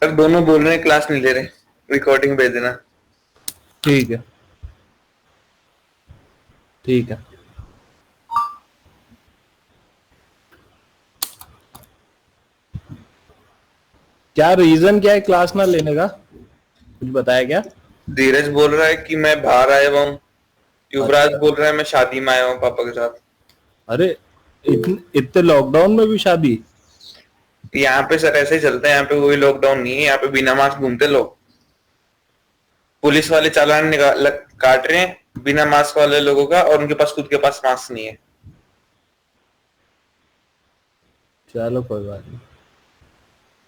Sir दोनों बोल रहे हैं क्लास नहीं ले रहे, रिकॉर्डिंग भेज देना। ठीक है, ठीक है। क्या रीजन क्या है क्लास ना लेने का, कुछ बताया क्या? धीरज बोल रहा है कि मैं बाहर आया हुआ हूँ। युवराज अच्छा। बोल रहा है मैं शादी में आया हूँ पापा के साथ। अरे, इतने लॉकडाउन में भी शादी? यहाँ पे सर ऐसे ही चलता है, यहाँ पे कोई लॉकडाउन नहीं है, यहाँ पे बिना मास्क घूमते लोग। पुलिस वाले चालान काट रहे हैं बिना मास्क वाले लोगों का, और उनके पास खुद के पास मास्क नहीं है। चलो कोई बात नहीं।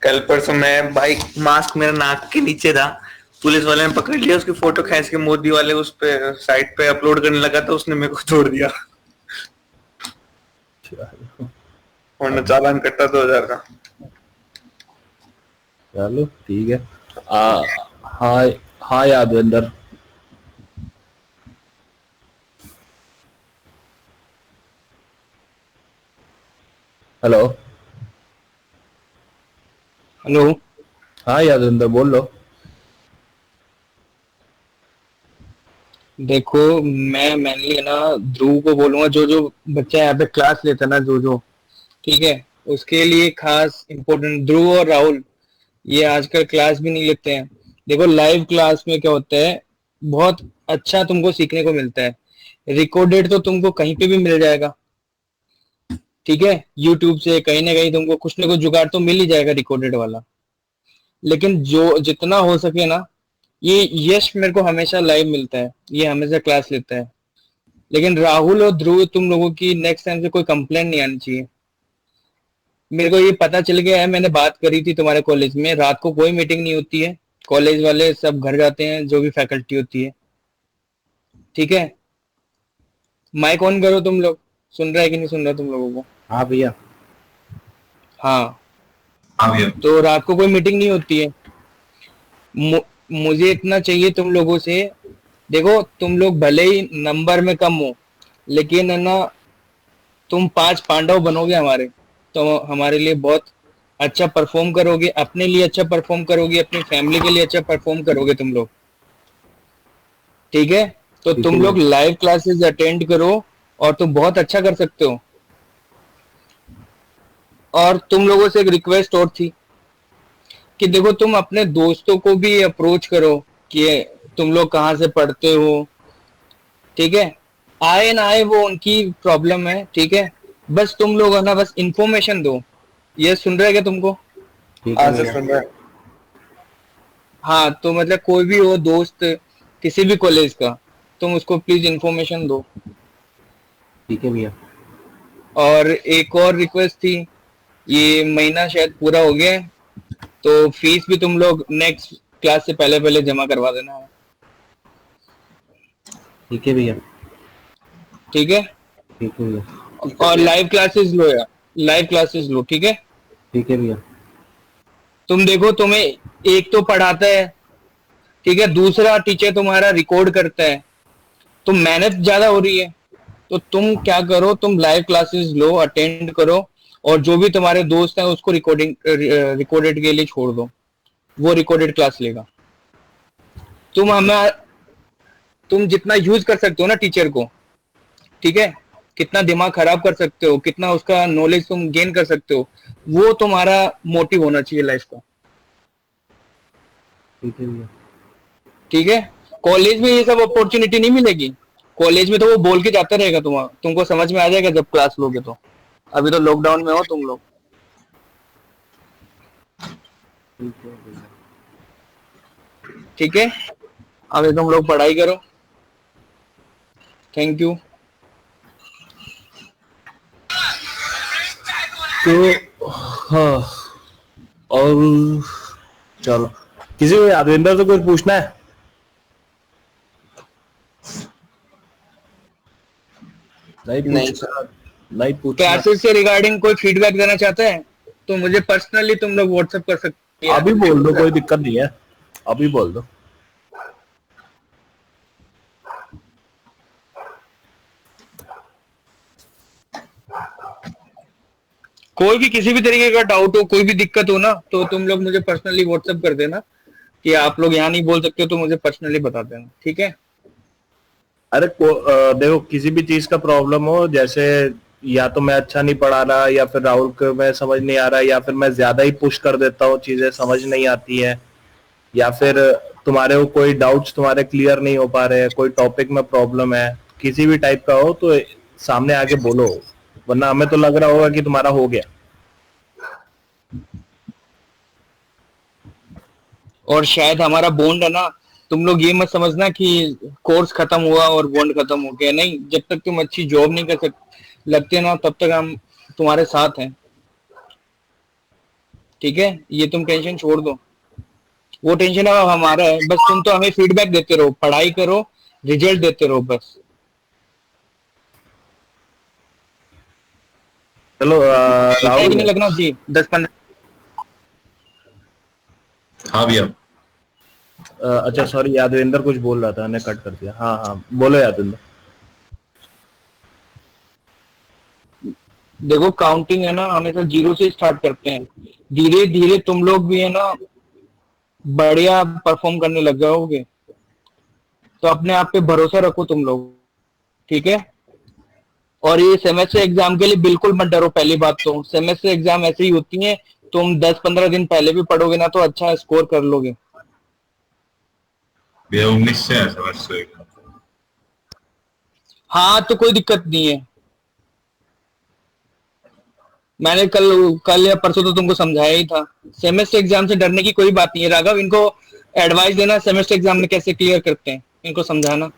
कल परसों मैं भाई, मास्क मेरा नाक के नीचे था, पुलिस वाले ने पकड़ लिया, उसकी फोटो खींच के मोदी वाले उस पे साइट पे अपलोड करने लगा था, उसने मेरे को छोड़ दिया। चलो। वरना अब चालान कट्टा 2000 का। चलो ठीक है। हाँ। हाँ यादविंदर। हेलो। हेलो। हाँ यादविंदर, बोल लो। देखो, मैं मेनली है ना ध्रुव को बोलूंगा, जो जो बच्चा यहाँ पे क्लास लेता है ना, जो जो ठीक है, उसके लिए खास इम्पोर्टेंट ध्रुव और राहुल, ये आजकल क्लास भी नहीं लेते हैं। देखो, लाइव क्लास में क्या होता है, बहुत अच्छा तुमको सीखने को मिलता है। रिकॉर्डेड तो तुमको कहीं पे भी मिल जाएगा, ठीक है, यूट्यूब से कहीं ना कहीं तुमको कुछ ना कुछ जुगाड़ तो मिल ही जाएगा रिकॉर्डेड वाला। लेकिन जो जितना हो सके ना, ये यश मेरे को हमेशा लाइव मिलता है, ये हमेशा क्लास लेता है। लेकिन राहुल और ध्रुव, तुम लोगों की नेक्स्ट टाइम से कोई कंप्लेंट नहीं आनी चाहिए। मेरे को ये पता चल गया है, मैंने बात करी थी तुम्हारे कॉलेज में, रात को कोई मीटिंग नहीं होती है, कॉलेज वाले सब घर जाते हैं, जो भी फैकल्टी होती है, ठीक है। माइक ऑन करो तुम लोग, सुन रहा है कि नहीं सुन रहा तुम लोगों को? हाँ भैया। हाँ। हाँ भैया। तो रात को कोई मीटिंग नहीं होती है। मु, मुझे इतना चाहिए तुम लोगों से। देखो, तुम लोग भले ही नंबर में कम हो, लेकिन है ना, तुम 5 पांडव बनोगे हमारे, तो हमारे लिए बहुत अच्छा परफॉर्म करोगे, अपने लिए अच्छा परफॉर्म करोगे, अपनी फैमिली के लिए अच्छा परफॉर्म करोगे तुम लोग, ठीक है। तो ठीक है तुम भैया। लोग लाइव क्लासेस अटेंड करो, और तुम बहुत अच्छा कर सकते हो। और तुम लोगों से एक रिक्वेस्ट और थी कि देखो, तुम अपने दोस्तों को भी अप्रोच करो कि तुम लोग कहाँ से पढ़ते हो, ठीक है। आए ना आए वो उनकी प्रॉब्लम है, ठीक है। बस तुम लोग है ना, बस इंफॉर्मेशन दो। ये सुन रहे हैं क्या तुमको? ठीक है हाँ सर भैया। सुन रहा है। हाँ, तो मतलब कोई भी हो दोस्त किसी भी कॉलेज का, तुम उसको प्लीज इंफॉर्मेशन दो। ठीक है भैया। और एक और रिक्वेस्ट थी, ये महीना शायद पूरा हो गया है, तो फीस भी तुम लोग नेक्स्ट क्लास से पहले पहले जमा करवा देना है, ठीक है भैया। ठीक है। ठीक है भैया। ठीक है और भैया। लाइव क्लासेस लो यार, लाइव क्लासेस लो, ठीक है। ठीक है भैया। तुम देखो, तुम्हें एक तो पढ़ाता है, ठीक है, दूसरा टीचर तुम्हारा रिकॉर्ड करता है, तो मेहनत ज्यादा हो रही है। तो तुम क्या करो, तुम लाइव क्लासेस लो, अटेंड करो, और जो भी तुम्हारे दोस्त हैं उसको रिकॉर्डेड के लिए छोड़ दो, वो रिकॉर्डेड क्लास लेगा। तुम हमें तुम जितना यूज कर सकते हो ना टीचर को, ठीक है, कितना दिमाग खराब कर सकते हो, कितना उसका नॉलेज तुम गेन कर सकते हो, वो तुम्हारा मोटिव होना चाहिए लाइफ का, ठीक है भैया। ठीक है। कॉलेज में ये सब अपॉर्चुनिटी नहीं मिलेगी। कॉलेज में तो वो बोल के जाता रहेगा, तुमको समझ में आ जाएगा जब क्लास लोगे तो। अभी तो लॉकडाउन में हो तुम लोग, ठीक है भैया। ठीक है। अभी तुम लोग पढ़ाई करो। Thank you. तो हाँ, और चलो, किसी को यादविंदर से कुछ पूछना है? नहीं नहीं सर। पूछना? नहीं पूछना? क्लासेस से रिगार्डिंग कोई फीडबैक देना चाहते हैं तो मुझे पर्सनली तुम लोग व्हाट्सएप कर सकते हैं। अभी बोल दो, कोई दिक्कत नहीं है, अभी बोल दो। कोई भी किसी भी तरीके का डाउट हो, कोई भी दिक्कत हो ना, तो तुम लोग मुझे पर्सनली व्हाट्सएप कर देना कि आप लोग यहाँ नहीं बोल सकते हो, तो मुझे पर्सनली बता देना, ठीक है? अरे देखो, किसी भी चीज का प्रॉब्लम हो, जैसे या तो मैं अच्छा नहीं पढ़ा रहा, या फिर राहुल को मैं समझ नहीं आ रहा, या फिर मैं ज्यादा ही पुश कर देता हूँ, चीजें समझ नहीं आती है, या फिर तुम्हारे को कोई डाउट्स तुम्हारे क्लियर नहीं हो पा रहे हैं, कोई टॉपिक में प्रॉब्लम है, किसी भी टाइप का हो, तो सामने आके बोलो, वरना हमें तो लग रहा होगा कि तुम्हारा हो गया। और शायद हमारा बॉन्ड है ना, तुम लोग ये मत समझना कि कोर्स खत्म हुआ और बॉन्ड खत्म हो गया, नहीं। जब तक तुम अच्छी जॉब नहीं कर लगते ना, तब तक हम तुम्हारे साथ हैं, ठीक है? ये तुम टेंशन छोड़ दो, वो टेंशन अब हमारा है। बस तुम तो हमें फीडबैक देते रहो, पढ़ाई करो, रिजल्ट देते रहो बस। चलो राहुल, नहीं लगना जी 10-15। हाँ भैया। अच्छा सॉरी, यादविंदर कुछ बोल रहा था, मैंने कट कर दिया। हाँ हाँ बोलो यादविंदर। देखो काउंटिंग है ना, हमेशा जीरो से स्टार्ट करते हैं, धीरे धीरे तुम लोग भी है ना बढ़िया परफॉर्म करने लग जाओगे। तो अपने आप पे भरोसा रखो तुम लोग, ठीक है? और ये सेमेस्टर एग्जाम के लिए बिल्कुल मत डरो। पहली बात तो सेमेस्टर एग्जाम ऐसे ही होती है, तुम 10-15 दिन पहले भी पढ़ोगे ना तो अच्छा स्कोर कर लोगे। भैया 19 से है समझ। हाँ तो कोई दिक्कत नहीं है, मैंने कल कल या परसों तो तुमको समझाया ही था। सेमेस्टर एग्जाम से डरने की कोई बात नहीं है। राघव, इनको एडवाइस देना सेमेस्टर एग्जाम में कैसे क्लियर करते हैं, इनको समझाना।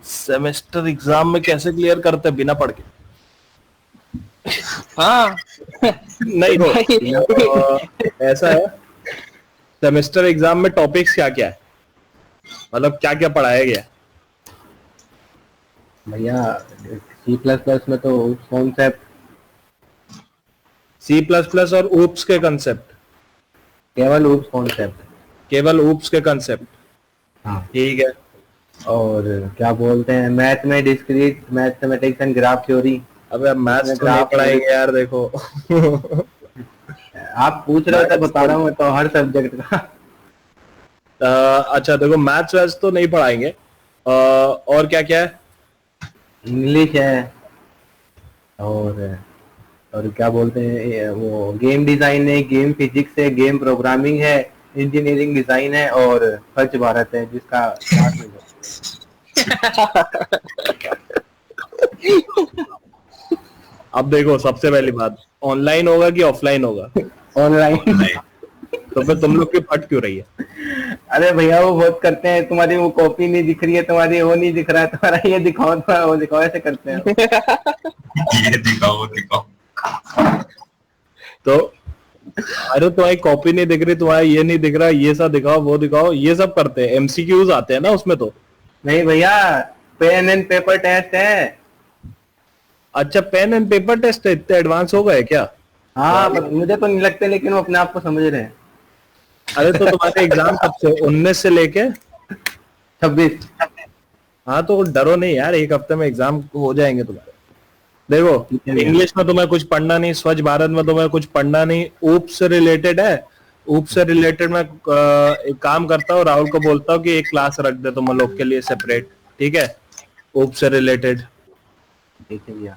सेमेस्टर एग्जाम में कैसे क्लियर करते हैं? बिना पढ़ के? हाँ नहीं हो ऐसा है, सेमेस्टर एग्जाम में टॉपिक्स क्या क्या है, मतलब क्या क्या पढ़ाया गया? भैया C++ में तो कॉन्सेप्ट, C++ और ऊप्स के कंसेप्ट, केवल ऊप्स कॉन्सेप्ट। केवल ऊप्स के कंसेप्ट, हाँ। ठीक है। और क्या बोलते हैं, मैथ में discrete mathematics and graph theory. अबे मैथ्स तो नहीं पढ़ाएंगे यार, देखो आप पूछ रहे थे, बता रहा हूँ तो हर सब्जेक्ट का। अच्छा देखो, मैथ्स वैथ्स तो नहीं पढ़ाएंगे, और क्या क्या है? इंग्लिश है, और क्या बोलते हैं वो गेम डिजाइन है, गेम फिजिक्स है, गेम प्रोग्रामिंग है, इंजीनियरिंग डिजाइन है, और स्वच्छ भारत है जिसका क्लास में अब देखो, सबसे पहली बात, ऑनलाइन होगा कि ऑफलाइन होगा? ऑनलाइन। तो फिर तुम लोग की फट क्यों रही है? अरे भैया वो बहुत करते हैं, तुम्हारी वो कॉपी नहीं दिख रही है, तुम्हारी वो नहीं दिख रहा है, तुम्हारा ये दिखाओ, तुम्हारा वो दिखाओ, ऐसे करते हैं। ये दिखाओ दिखाओ। तो अरे तुम्हारी कॉपी नहीं दिख रही, तुम्हारा ये नहीं दिख रहा, ये सब दिखाओ, वो दिखाओ, ये सब करते हैं। एमसीक्यूज आते हैं ना उसमें तो। नहीं भैया, पेन एंड पेपर टेस्ट है। अच्छा, पेन एंड पेपर टेस्ट है? इतने एडवांस हो गए क्या? हाँ मुझे तो नहीं लगते, लेकिन वो अपने आप को समझ रहे हैं। अरे तो तुम्हारे एग्जाम कब से? 19 से लेके 26। हाँ तो डरो नहीं यार, एक हफ्ते में एग्जाम हो जाएंगे तुम्हारे। देखो, इंग्लिश में तुम्हें कुछ पढ़ना नहीं, स्वच्छ भारत में तुम्हें कुछ पढ़ना नहीं, ऊप्स से रिलेटेड है। ऊप्स से रिलेटेड मैं एक काम करता हूँ, राहुल को बोलता हूँ कि एक क्लास रख दे तुम लोग के लिए सेपरेट, ठीक है? ऊप्स से रिलेटेड, ठीक है भैया।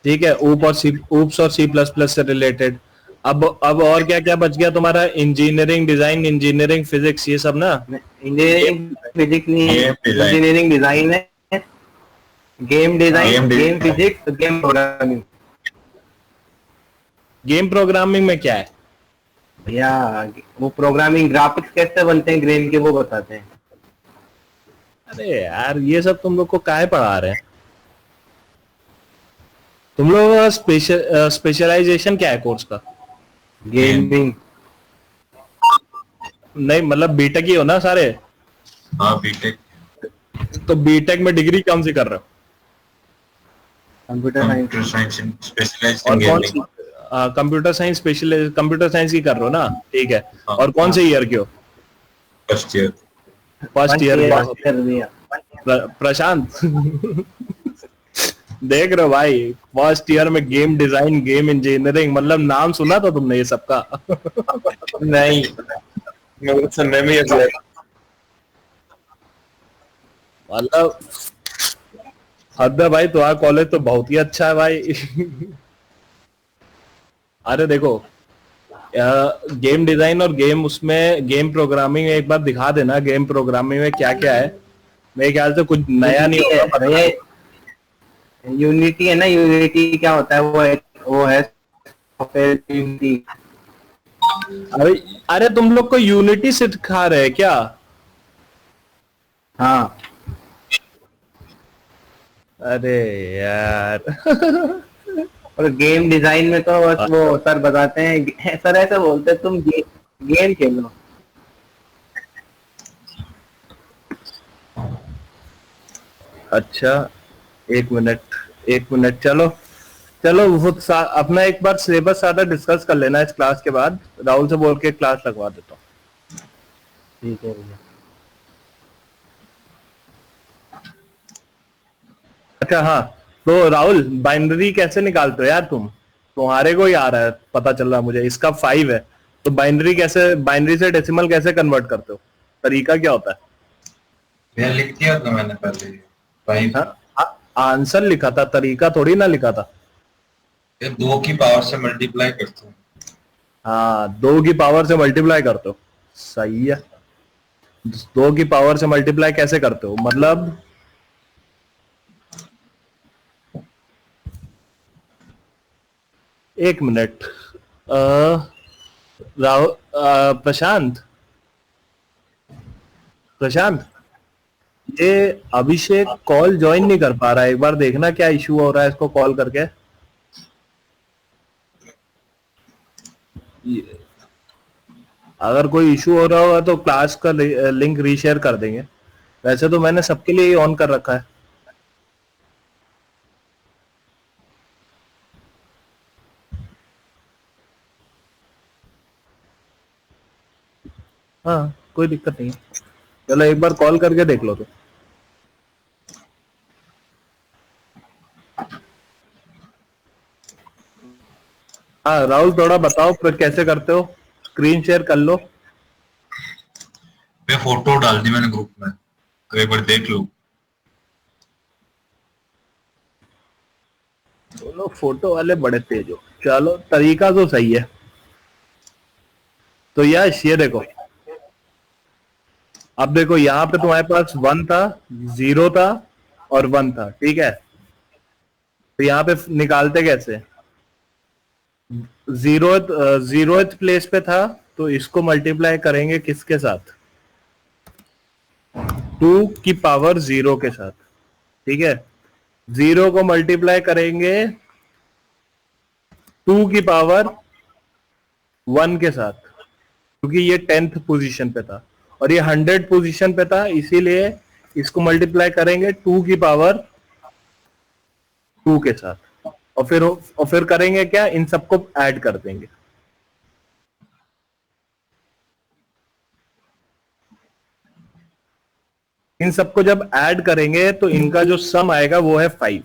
ठीक है? ऊप्स और C++ से रिलेटेड। अब और क्या क्या बच गया तुम्हारा? इंजीनियरिंग डिजाइन, इंजीनियरिंग फिजिक्स, ये सब ना? इंजीनियरिंग फिजिक्स नहीं है, इंजीनियरिंग डिजाइन है, game design, game physics, game programming. Game programming में क्या है भैया? वो प्रोग्रामिंग ग्राफिक्स कैसे बनते हैं गेम के, वो बताते हैं। अरे यार, ये सब तुम लोग को काहे पढ़ा रहे हैं? तुम लोग स्पेशलाइजेशन क्या है कोर्स का? गेमिंग। नहीं मतलब बीटेक ही हो ना सारे? हाँ बीटेक। तो बीटेक में डिग्री कौन सी कर रहे हो? Computer computer science specialized in और कौन सी? Gaming. Computer science specialize, computer science की कर रहे हो ना? ठीक है। हाँ। और कौन से ईयर के हो? First year. First year. भैया। प्रशांत देख रहे हो भाई, फर्स्ट ईयर में गेम डिजाइन गेम इंजीनियरिंग, मतलब नाम सुना था तुमने ये सबका? नहीं, मेरे को सुनने में ही अच्छा लगा। मतलब हद है भाई, तुम्हारा कॉलेज तो बहुत ही अच्छा है भाई। अरे देखो, गेम डिजाइन और गेम, उसमें गेम प्रोग्रामिंग एक बार दिखा देना, गेम प्रोग्रामिंग में क्या क्या है। मेरे ख्याल से कुछ नया नहीं होगा पता। भैया यूनिटी है ना, यूनिटी क्या होता है? वो है सॉफ्टवेयर यूनिटी। अरे अरे तुम लोग को यूनिटी सिखा रहे हैं क्या? हाँ, अरे यार। और गेम डिजाइन में तो बस वो सर बताते हैं, सर ऐसा बोलते हैं तुम गेम खेलो। अच्छा, एक मिनट, चलो चलो वो अपना एक बार सिलेबस सारा डिस्कस कर लेना इस क्लास के बाद। राहुल से बोल के क्लास लगवा देता हूँ। ठीक है भैया। अच्छा हाँ, तो राहुल बाइनरी कैसे निकालते हो यार तुम? तुम्हारे को ही आ रहा है पता चल रहा है मुझे, इसका 5 है। तो बाइनरी कैसे, बाइनरी से डेसिमल कैसे कन्वर्ट करते हो? तरीका क्या होता है? भैया लिख दिया था मैंने पहले भाई। हाँ, आंसर लिखा था, तरीका थोड़ी ना लिखा था। ये 2 की पावर से मल्टीप्लाई करते हैं। हाँ, 2 की पावर से मल्टीप्लाई करते हो, सही है। 2 की पावर से मल्टीप्लाई कैसे करते हो मतलब? एक मिनट, राहुल, प्रशांत, प्रशांत, ये अभिषेक कॉल ज्वाइन नहीं कर पा रहा है, एक बार देखना क्या इशू हो रहा है इसको कॉल करके। अगर कोई इशू हो रहा होगा तो क्लास का लिंक रीशेयर कर देंगे। वैसे तो मैंने सबके लिए ऑन कर रखा है। हाँ, कोई दिक्कत नहीं है। चलो एक बार कॉल करके देख लो तो। हाँ राहुल, थोड़ा बताओ फिर कैसे करते हो, स्क्रीन शेयर कर लो। भैया फोटो डाल दी मैंने ग्रुप में, तो एक बार देख लो। दोनों फोटो वाले बड़े तेज हो। चलो तरीका तो सही है। तो यश ये देखो, अब देखो यहाँ पे तुम्हारे पास 1 था, 0 था और 1 था, ठीक है? तो यहाँ पे निकालते कैसे? जीरोथ प्लेस पे था, तो इसको मल्टीप्लाई करेंगे किसके साथ? 2 की पावर 0 के साथ, ठीक है? 0 को मल्टीप्लाई करेंगे 2 की पावर 1 के साथ, क्योंकि ये 10th पोजीशन पे था और ये 100 पोजीशन पे था, इसीलिए इसको मल्टीप्लाई करेंगे 2 की पावर 2 के साथ। और फिर करेंगे क्या, इन सबको ऐड कर देंगे। इन सबको जब ऐड करेंगे तो इनका जो सम आएगा वो है 5।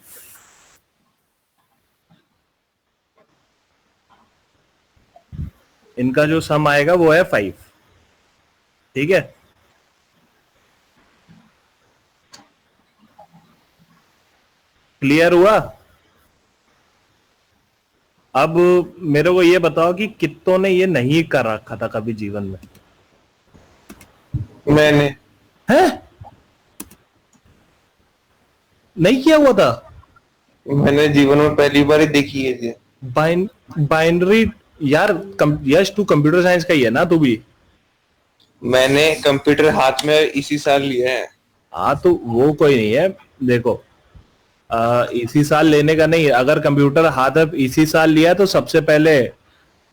इनका जो सम आएगा वो है 5, ठीक है? क्लियर हुआ? अब मेरे को ये बताओ कि कितनों ने ये नहीं कर रखा था कभी जीवन में? मैंने है नहीं किया हुआ था? मैंने जीवन में पहली बार ही देखी है ये। बाइनरी यार, यश तू कंप्यूटर साइंस का ही है ना तू भी? मैंने कंप्यूटर हाथ में इसी साल लिया है। हाँ तो वो कोई नहीं है। देखो, इसी साल लेने का नहीं, अगर कंप्यूटर हाथ में इसी साल लिया तो सबसे पहले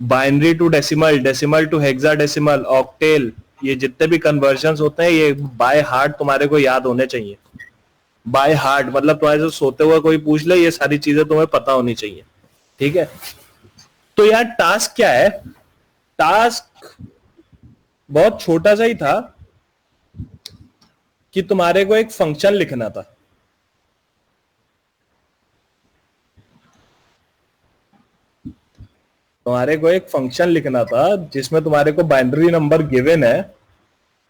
binary to decimal, decimal to hexadecimal, octal, ये जितने भी कन्वर्जन्स होते हैं ये बाय हार्ट तुम्हारे को याद होने चाहिए। बाय हार्ट मतलब तुम्हारे से सोते हुए कोई पूछ ले, ये सारी चीजें तुम्हें पता होनी चाहिए, ठीक है? तो यार टास्क क्या है? टास्क बहुत छोटा सा ही था कि तुम्हारे को एक फंक्शन लिखना था। तुम्हारे को एक फंक्शन लिखना था जिसमें तुम्हारे को बाइनरी नंबर गिवन है,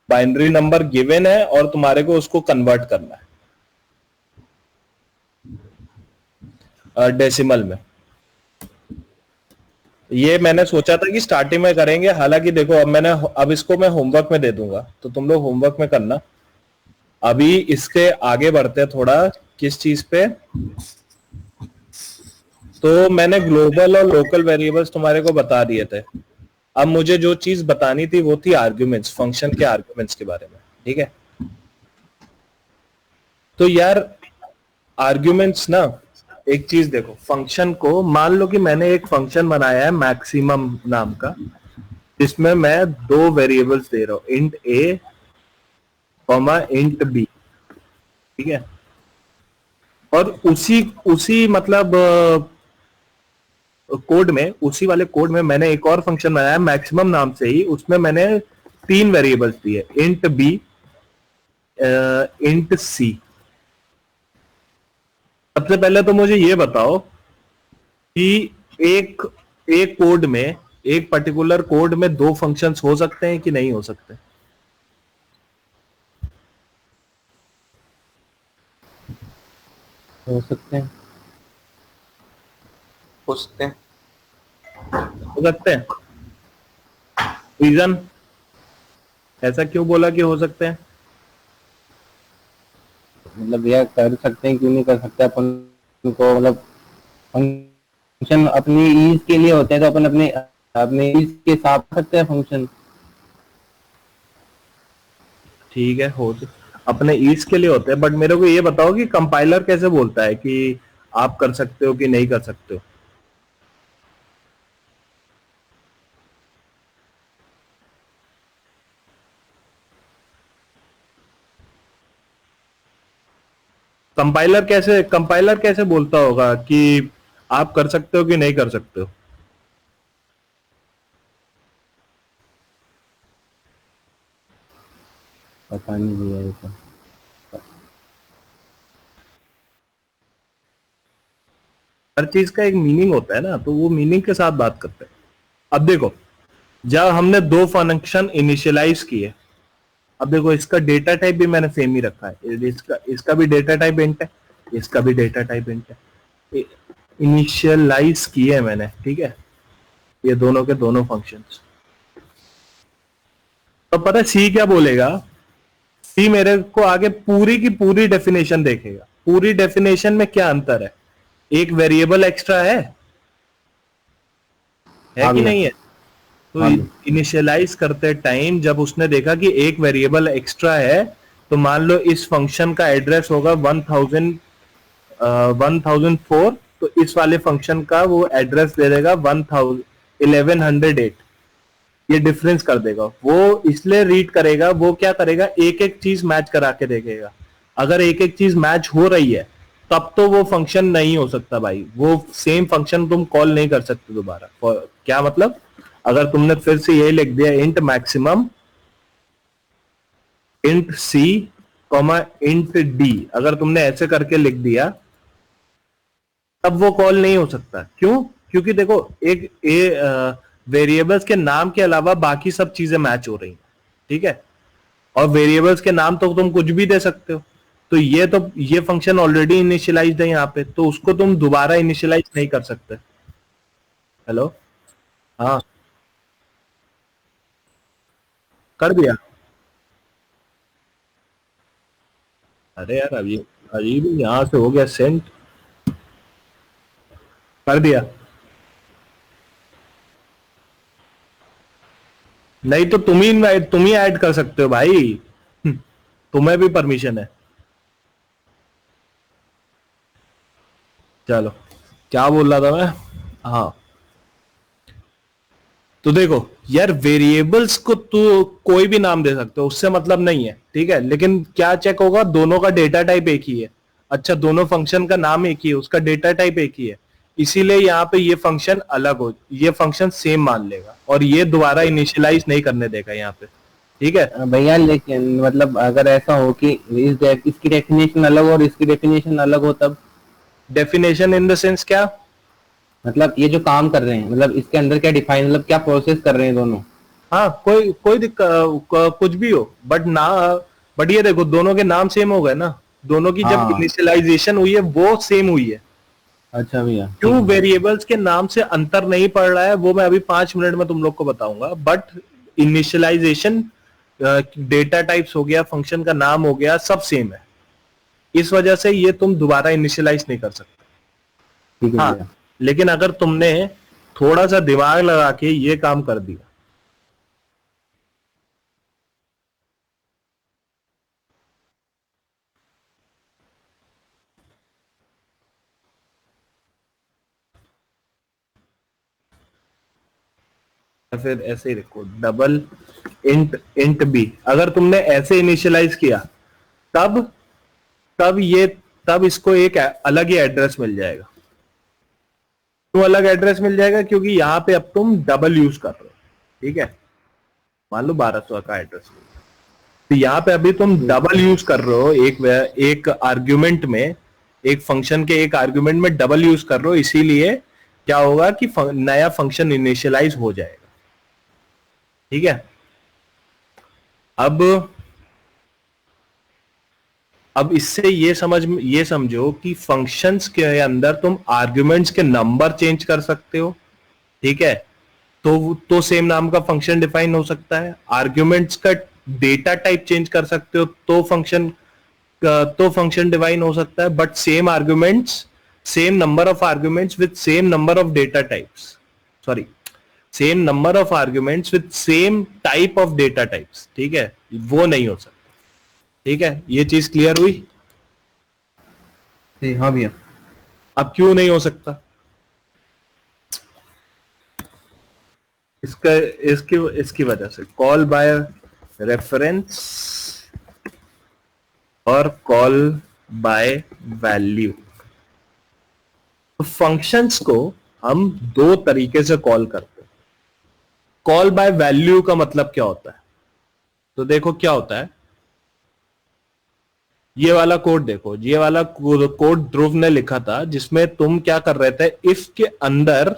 बाइनरी नंबर गिवन है और तुम्हारे को उसको कन्वर्ट करना है डेसिमल में। ये मैंने सोचा था कि स्टार्टिंग में करेंगे, हालांकि देखो अब इसको मैं होमवर्क में दे दूंगा तो तुम लोग होमवर्क में करना। अभी इसके आगे बढ़ते हैं थोड़ा किस चीज पे, तो मैंने ग्लोबल और लोकल वेरिएबल्स तुम्हारे को बता दिए थे। अब मुझे जो चीज बतानी थी वो थी आर्ग्यूमेंट्स, फंक्शन के आर्ग्यूमेंट्स के बारे में, ठीक है। तो यार आर्ग्यूमेंट्स ना, एक चीज देखो, फंक्शन को मान लो कि मैंने एक फंक्शन बनाया है मैक्सिमम नाम का, जिसमें मैं 2 वेरिएबल्स दे रहा हूं, इंट ए कॉमा इंट बी, ठीक है। और उसी मतलब कोड में, उसी वाले कोड में मैंने एक और फंक्शन बनाया मैक्सिमम नाम से ही, उसमें मैंने 3 वेरिएबल्स दिए, इंट बी, इंट सी। सबसे पहले तो मुझे ये बताओ कि एक कोड में, एक पर्टिकुलर कोड में 2 फंक्शंस हो सकते हैं कि नहीं हो सकते? हो सकते हैं। हो सकते हैं। हो सकते हैं। रीजन, ऐसा क्यों बोला कि हो सकते हैं? मतलब यह कर सकते हैं, क्यों नहीं कर सकते अपन को, मतलब फंक्शन अपनी ईज के लिए होते हैं तो अपन अपने ईज के हिसाब से सकते हैं फंक्शन। ठीक है, अपने ईज के लिए होते हैं, बट मेरे को ये बताओ कि कंपाइलर कैसे बोलता है कि आप कर सकते हो कि नहीं कर सकते हो? कंपाइलर कैसे बोलता होगा कि आप कर सकते हो कि नहीं कर सकते हो? पता नहीं भैया ये तो। हर चीज का एक मीनिंग होता है ना, तो वो मीनिंग के साथ बात करते हैं। अब देखो, जब हमने 2 फंक्शन इनिशियलाइज किए, अब देखो इसका डेटा टाइप भी मैंने सेम ही रखा है, इसका भी डेटा टाइप इंट है, इसका भी डेटा टाइप इंट है, इनिशियलाइज किए मैंने, ठीक है, ये दोनों के दोनों फंक्शंस। तो पता है सी क्या बोलेगा? सी मेरे को आगे पूरी की पूरी डेफिनेशन देखेगा। पूरी डेफिनेशन में क्या अंतर है? एक वेरिएबल एक्स्ट्रा है कि नहीं है? तो इनिशियलाइज करते टाइम जब उसने देखा कि एक वेरिएबल एक्स्ट्रा है, तो मान लो इस फंक्शन का एड्रेस होगा 1004, तो इस वाले फंक्शन का वो एड्रेस दे देगा 1108। ये डिफरेंस कर देगा, वो इसलिए रीड करेगा, वो क्या करेगा, एक एक चीज मैच करा के देखेगा। अगर एक एक चीज मैच हो रही है तब तो वो फंक्शन नहीं हो सकता भाई, वो सेम फंक्शन तुम कॉल नहीं कर सकते दोबारा। क्या मतलब? अगर तुमने फिर से यही लिख दिया int maximum int C comma int D, अगर तुमने ऐसे करके लिख दिया तब वो कॉल नहीं हो सकता। क्यों? क्योंकि देखो एक वेरिएबल्स के नाम के अलावा बाकी सब चीजें मैच हो रही हैं, ठीक है, और वेरिएबल्स के नाम तो तुम कुछ भी दे सकते हो। तो ये फंक्शन ऑलरेडी इनिशियलाइज्ड है यहाँ पे, तो उसको तुम दोबारा इनिशियलाइज नहीं कर सकते। हेलो, हाँ कर दिया। अरे यार अजीब यहां से हो गया सेंड, कर दिया। नहीं तो तुम ही ऐड कर सकते हो भाई, तुम्हें भी परमिशन है। चलो, क्या बोल रहा था मैं? हाँ, तो देखो यार, वेरिएबल्स को तो कोई भी नाम दे सकते हो, उससे मतलब नहीं है, ठीक है, लेकिन क्या चेक होगा, दोनों का डेटा टाइप एक ही है। अच्छा, दोनों फंक्शन का नाम एक ही है, उसका डेटा टाइप एक ही है, इसीलिए यहाँ पे ये फंक्शन अलग हो, ये फंक्शन सेम मान लेगा और ये दोबारा इनिशियलाइज नहीं करने देगा यहाँ पे, ठीक है भैया। लेकिन मतलब अगर ऐसा हो कि इसकी डेफिनेशन अलग और इसकी डेफिनेशन अलग हो, तब डेफिनेशन इन द सेंस क्या? मतलब ये जो काम कर रहे हैं, मतलब इसके अंदर क्या डिफाइन, मतलब क्या प्रोसेस कर रहे हैं दोनों? हाँ, कोई दिक्कत कुछ भी हो, बट ये देखो दोनों के नाम सेम हो गए ना, दोनों की जब हाँ। इनिशियलाइजेशन हुई है वो सेम हुई है। अच्छा भैया, ठीक क्यों है। वेरिएबल्स के नाम से अंतर नहीं पड़ रहा है वो मैं अभी 5 मिनट में तुम लोग को बताऊंगा, बट इनिशियलाइजेशन, डेटा टाइप्स हो गया, फंक्शन का नाम हो गया, सब सेम है। इस वजह से ये तुम दोबारा इनिशियलाइज नहीं कर सकते। ठीक है हाँ, भैया। लेकिन अगर तुमने थोड़ा सा दिमाग लगा के ये काम कर दिया, या फिर ऐसे ही देखो डबल इंट इंट बी, अगर तुमने ऐसे इनिशियलाइज किया तब तब ये तब इसको एक अलग ही एड्रेस मिल जाएगा। तो अलग एड्रेस मिल जाएगा क्योंकि यहां पे अब तुम डबल यूज कर रहे हो, ठीक है। मान लो 1200 का एड्रेस, तो यहाँ पे अभी तुम डबल यूज कर रहे हो, एक आर्ग्यूमेंट में, एक फंक्शन के एक आर्ग्यूमेंट में डबल यूज कर रहे हो, इसीलिए क्या होगा कि नया फंक्शन इनिशियलाइज हो जाएगा, ठीक है। अब इससे ये समझो कि फंक्शंस के अंदर तुम आर्ग्यूमेंट्स के नंबर चेंज कर सकते हो, ठीक है। तो सेम नाम का फंक्शन डिफाइन हो सकता है। आर्ग्यूमेंट्स का डेटा टाइप चेंज कर सकते हो तो फंक्शन डिफाइन हो सकता है, but same number of arguments with same number of data types, sorry, same number of arguments with same type of data types, ठीक है, वो नहीं हो सकता, ठीक है। ये चीज क्लियर हुई? हाँ भैया। अब क्यों नहीं हो सकता? इसका इसकी इसकी वजह से कॉल बाय रेफरेंस और कॉल बाय वैल्यू। तो फंक्शंस को हम दो तरीके से कॉल करते हैं। कॉल बाय वैल्यू का मतलब क्या होता है? तो देखो क्या होता है, ये वाला कोड देखो, ये वाला कोड ध्रुव ने लिखा था, जिसमें तुम क्या कर रहे थे, इफ के अंदर,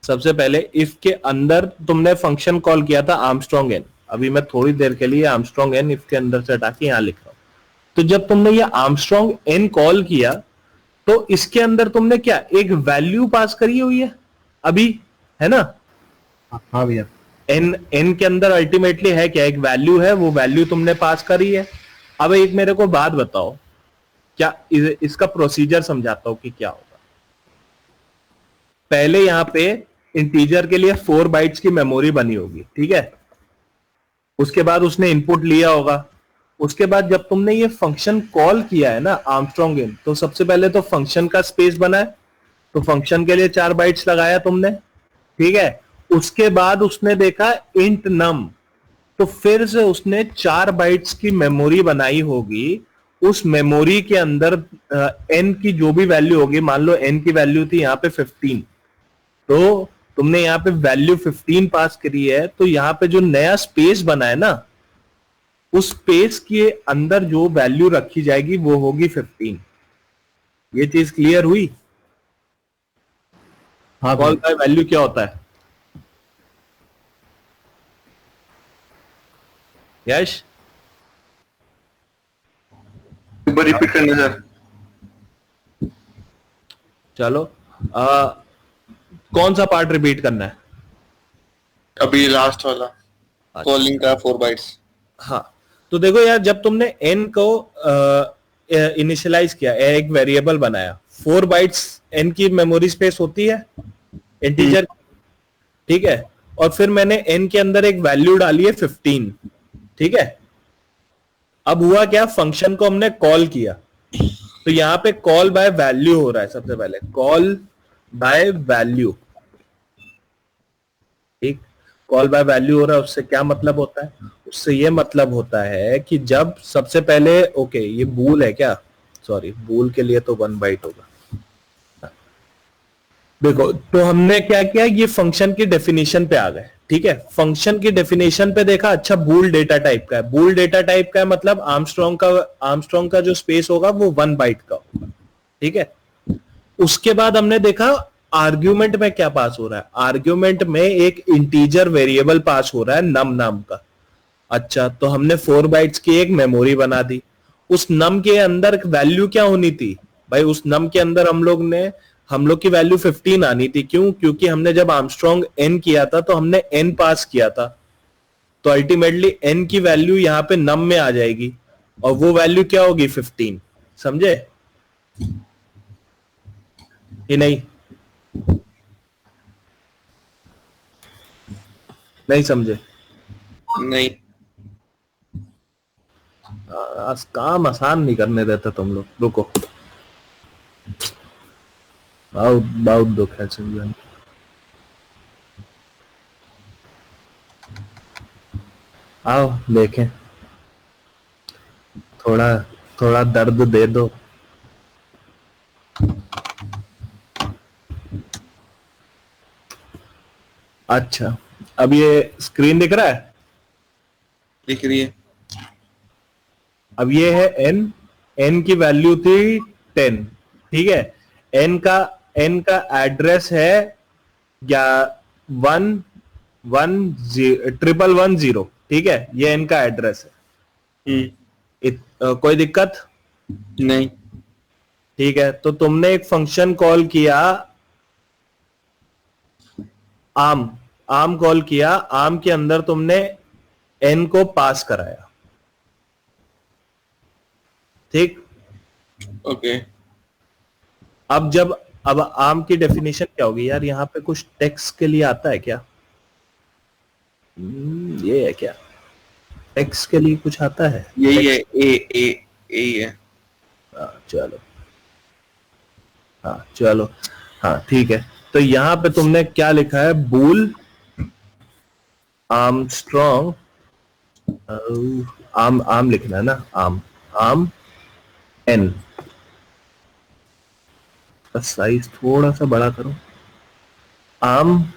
सबसे पहले इफ के अंदर तुमने फंक्शन कॉल किया था आर्मस्ट्रॉन्ग एन। अभी मैं थोड़ी देर के लिए आर्मस्ट्रॉन्ग एन इफ के अंदर से हटा के यहां लिख रहा हूं। तो जब तुमने ये आर्मस्ट्रॉन्ग एन कॉल किया तो इसके अंदर तुमने क्या एक वैल्यू पास करी हुई है अभी, है ना? हाँ भैया। एन के अंदर अल्टीमेटली है क्या, एक वैल्यू है, वो वैल्यू तुमने पास करी है। अब एक मेरे को बात बताओ, क्या इसका प्रोसीजर समझाता हूं कि क्या होगा। पहले यहां पे इंटीजर के लिए 4 बाइट्स की मेमोरी बनी होगी, ठीक है। उसके बाद उसने इनपुट लिया होगा। उसके बाद जब तुमने ये फंक्शन कॉल किया है ना आर्मस्ट्रॉन्ग इन, तो सबसे पहले तो फंक्शन का स्पेस बना है, तो फंक्शन के लिए 4 बाइट्स लगाया तुमने, ठीक है। उसके बाद उसने देखा इंट नम, तो फिर से उसने 4 बाइट्स की मेमोरी बनाई होगी। उस मेमोरी के अंदर एन की जो भी वैल्यू होगी, मान लो एन की वैल्यू थी यहाँ पे 15, तो तुमने यहाँ पे वैल्यू 15 पास करी है, तो यहाँ पे जो नया स्पेस बना है ना, उस स्पेस के अंदर जो वैल्यू रखी जाएगी वो होगी 15। ये चीज क्लियर हुई? हाँ कॉल भैया। बाय वैल्यू क्या होता है यश? एक बार रिपीट करना सर। चलो, कौन सा पार्ट रिपीट करना है? अभी लास्ट वाला कॉलिंग का 4 बाइट्स। हाँ, तो देखो यार, जब तुमने n को इनिशियलाइज किया, एक वेरिएबल बनाया, 4 बाइट्स n की मेमोरी स्पेस होती है इंटीजर, ठीक है। और फिर मैंने n के अंदर एक वैल्यू डाली है 15, ठीक है। अब हुआ क्या, फंक्शन को हमने कॉल किया, तो यहां पे कॉल बाय वैल्यू हो रहा है। सबसे पहले कॉल बाय वैल्यू, ठीक, कॉल बाय वैल्यू हो रहा है। उससे क्या मतलब होता है? उससे ये मतलब होता है कि जब सबसे पहले, ओके ये बूल है क्या, सॉरी बूल के लिए तो 1 बाइट होगा। देखो, तो हमने क्या किया, ये फंक्शन की डेफिनेशन पे आ गए, ठीक है। फंक्शन की डेफिनेशन पे देखा, अच्छा बूल डेटा टाइप का है, बूल डेटा टाइप का है, मतलब आर्मस्ट्रॉन्ग का जो स्पेस होगा वो 1 बाइट का होगा, ठीक है। उसके बाद हमने देखा आर्ग्यूमेंट में क्या पास हो रहा है? आर्ग्यूमेंट में एक इंटीजर वेरिएबल पास हो रहा है नम नाम का। अच्छा, तो हमने 4 बाइट्स की एक मेमोरी बना दी। उस नम के अंदर वैल्यू क्या होनी थी भाई? उस नम के अंदर हम लोग की वैल्यू 15 आनी थी। क्यों? क्योंकि हमने जब आर्मस्ट्रॉन्ग एन किया था तो हमने एन पास किया था, तो अल्टीमेटली एन की वैल्यू यहां पे नम में आ जाएगी और वो वैल्यू क्या होगी? 15। समझे कि नहीं? नहीं समझे? नहीं, काम आसान नहीं करने देते तुम लोग। रुको, बहुत बहुत दुख है समझाने। आओ देखें, थोड़ा थोड़ा दर्द दे दो। अच्छा, अब ये स्क्रीन दिख रहा है? दिख रही है। अब ये है एन, एन की वैल्यू थी 10, ठीक है। एन का एड्रेस है या 11110, ठीक है, ये एन का एड्रेस है। कोई दिक्कत नहीं। ठीक है, तो तुमने एक फंक्शन कॉल किया आम कॉल किया। आम के अंदर तुमने एन को पास कराया, ठीक। ओके। अब आम की डेफिनेशन क्या होगी यार? यहां पे कुछ टेक्स्ट के लिए आता है क्या? ये है क्या? टेक्स्ट के लिए कुछ आता है? यही है, यही है। चलो, चलो, ठीक है। तो यहां पे तुमने क्या लिखा है? बूल आर्मस्ट्रॉन्ग, आम लिखना है ना, आम एन का साइज थोड़ा सा बड़ा करो। आम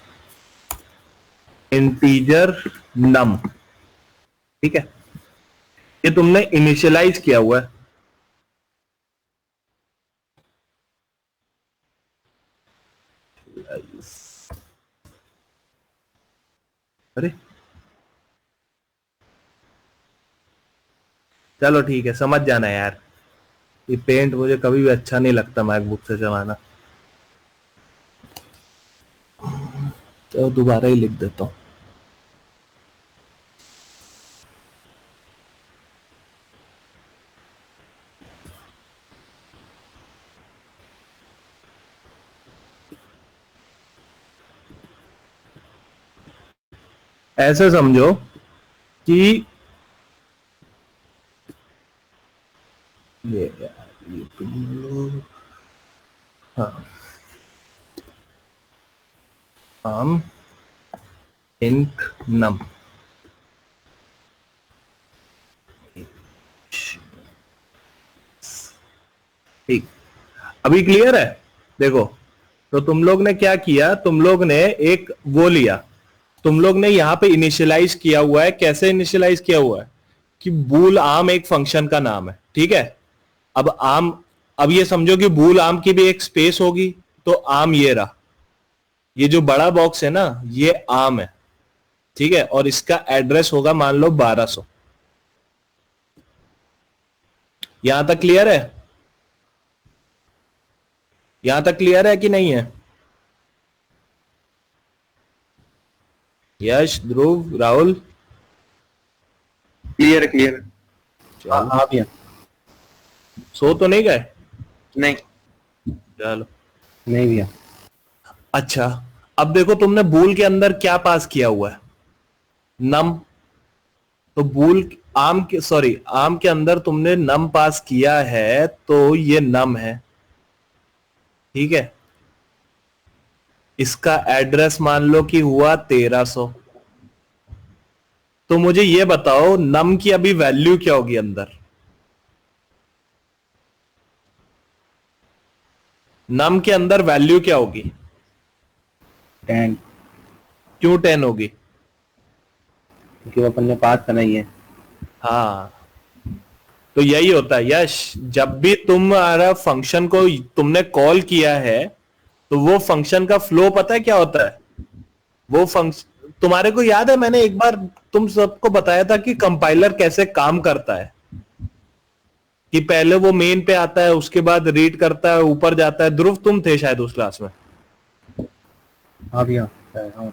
इंटीजर नम, ठीक है, ये तुमने इनिशियलाइज किया हुआ है। अरे चलो ठीक है, समझ जाना यार, ये पेंट मुझे कभी भी अच्छा नहीं लगता मैकबुक से चलाना, तो दोबारा ही लिख देता हूं। ऐसे समझो कि ये तुम लोग, हाँ, आम इंट नम, ठीक। अभी क्लियर है? देखो, तो तुम लोग ने क्या किया? तुम लोग ने एक वो लिया, तुम लोग ने यहां पे इनिशियलाइज किया हुआ है। कैसे इनिशियलाइज किया हुआ है? कि बूल आम एक फंक्शन का नाम है, ठीक है। अब ये समझो कि बूल आम की भी एक स्पेस होगी, तो आम ये रहा, ये जो बड़ा बॉक्स है ना, ये आम है, ठीक है, और इसका एड्रेस होगा मान लो 1200। यहां तक क्लियर है? यहां तक क्लियर है कि नहीं है? यश, ध्रुव, राहुल, क्लियर क्लियर। हाँ भैया। सो तो नहीं गए? नहीं। चलो, नहीं भैया। अच्छा, अब देखो तुमने बूल के अंदर क्या पास किया हुआ है? नम। तो आम के अंदर तुमने नम पास किया है, तो ये नम है, ठीक है। इसका एड्रेस मान लो कि हुआ 1300। तो मुझे ये बताओ, नम की अभी वैल्यू क्या होगी अंदर? नम के अंदर वैल्यू क्या होगी? 10, क्यों 10 होगी? क्योंकि वो अपन ने पास करना ही है। हाँ, तो यही होता है यश, जब भी तुम्हारा फंक्शन को तुमने कॉल किया है, तो वो फंक्शन का फ्लो पता है क्या होता है? वो फंक्शन तुम्हारे को याद है, मैंने एक बार तुम सबको बताया था कि कंपाइलर कैसे काम करता है, कि पहले वो मेन पे आता है, उसके बाद रीड करता है, ऊपर जाता है। ध्रुव तुम थे शायद उस क्लास में। हाँ भैया। हाँ।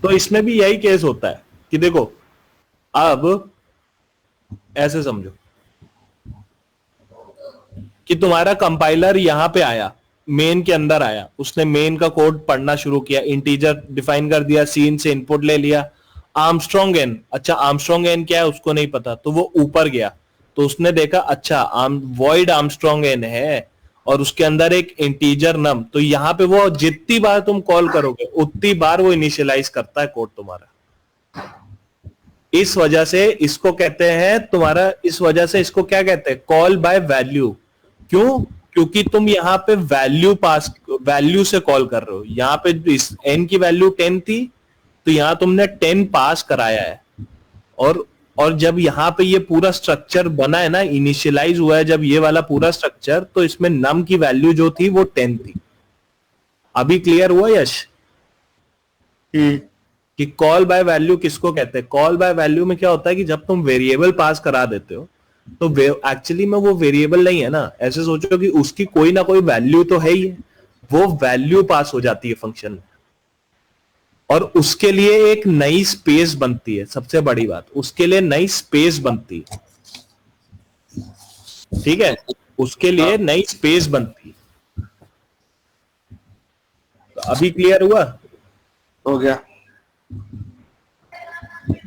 तो इसमें भी यही केस होता है कि देखो, अब ऐसे समझो कि तुम्हारा कंपाइलर यहां पे आया, मेन के अंदर आया, उसने मेन का कोड पढ़ना शुरू किया, इंटीजर डिफाइन कर दिया, सीन से इनपुट ले लिया, आर्मस्ट्रॉन्ग एन। अच्छा आर्मस्ट्रॉन्ग एन क्या है उसको नहीं पता, तो वो ऊपर गया, तो उसने देखा अच्छा वॉइड आर्मस्ट्रॉन्ग एन है और उसके अंदर एक इंटीजर नम, तो यहां पे वो जितनी बार तुम कॉल करोगे उतनी बार वो इनिशियलाइज करता है कोड तुम्हारा। इस वजह से इसको कहते हैं तुम्हारा, इस वजह से इसको क्या कहते हैं, कॉल बाय वैल्यू। क्यों? क्योंकि तुम यहाँ पे वैल्यू से कॉल कर रहे हो। यहाँ पे इस n की वैल्यू 10 थी, तो यहां तुमने 10 पास कराया है, और जब यहाँ पे ये पूरा स्ट्रक्चर बना है ना, इनिशियलाइज हुआ है जब ये वाला पूरा स्ट्रक्चर, तो इसमें नम की वैल्यू जो थी वो 10 थी। अभी क्लियर हुआ यश कि कॉल बाय वैल्यू किसको कहते हैं? कॉल बाय वैल्यू में क्या होता है कि जब तुम वेरिएबल पास करा देते हो, तो एक्चुअली में वो वेरिएबल नहीं है ना, ऐसे सोचो कि उसकी कोई ना कोई वैल्यू तो है ही है, वो वैल्यू पास हो जाती है फंक्शन में, और उसके लिए एक नई स्पेस बनती है। सबसे बड़ी बात, उसके लिए नई स्पेस बनती है, ठीक है, उसके लिए नई स्पेस बनती है। तो अभी क्लियर हुआ? हो गया।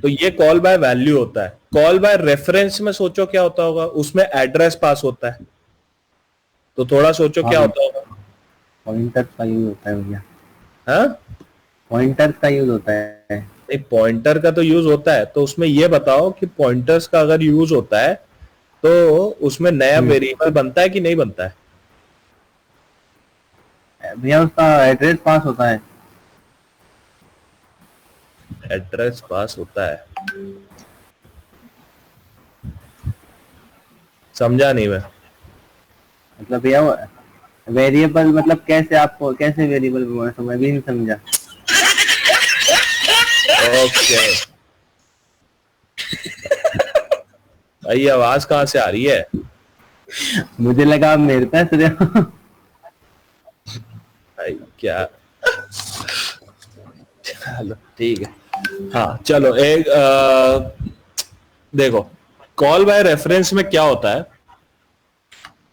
तो ये कॉल बाय वैल्यू होता है। कॉल बाय रेफरेंस में सोचो क्या होता होगा, उसमें एड्रेस पास होता है, तो थोड़ा सोचो क्या होता होगा। पॉइंटर का यूज होता है भैया। हाँ, पॉइंटर का यूज होता है। एक पॉइंटर का तो यूज होता है, तो उसमें ये बताओ कि पॉइंटर्स का अगर यूज होता है तो उसमें नया वेरिएबल बनता है कि नहीं बनता है? भैया उसका एड्रेस पास होता है। एड्रेस पास होता है, समझा नहीं मैं। मतलब भैया वेरिएबल मतलब कैसे, आपको कैसे वेरिएबल मैं भी नहीं समझा। ओके भाई, आवाज कहाँ से आ रही है? मुझे लगा आप मेरे पास रहे हो। भाई क्या, चलो ठीक है। हाँ चलो, एक देखो, कॉल बाय रेफरेंस में क्या होता है,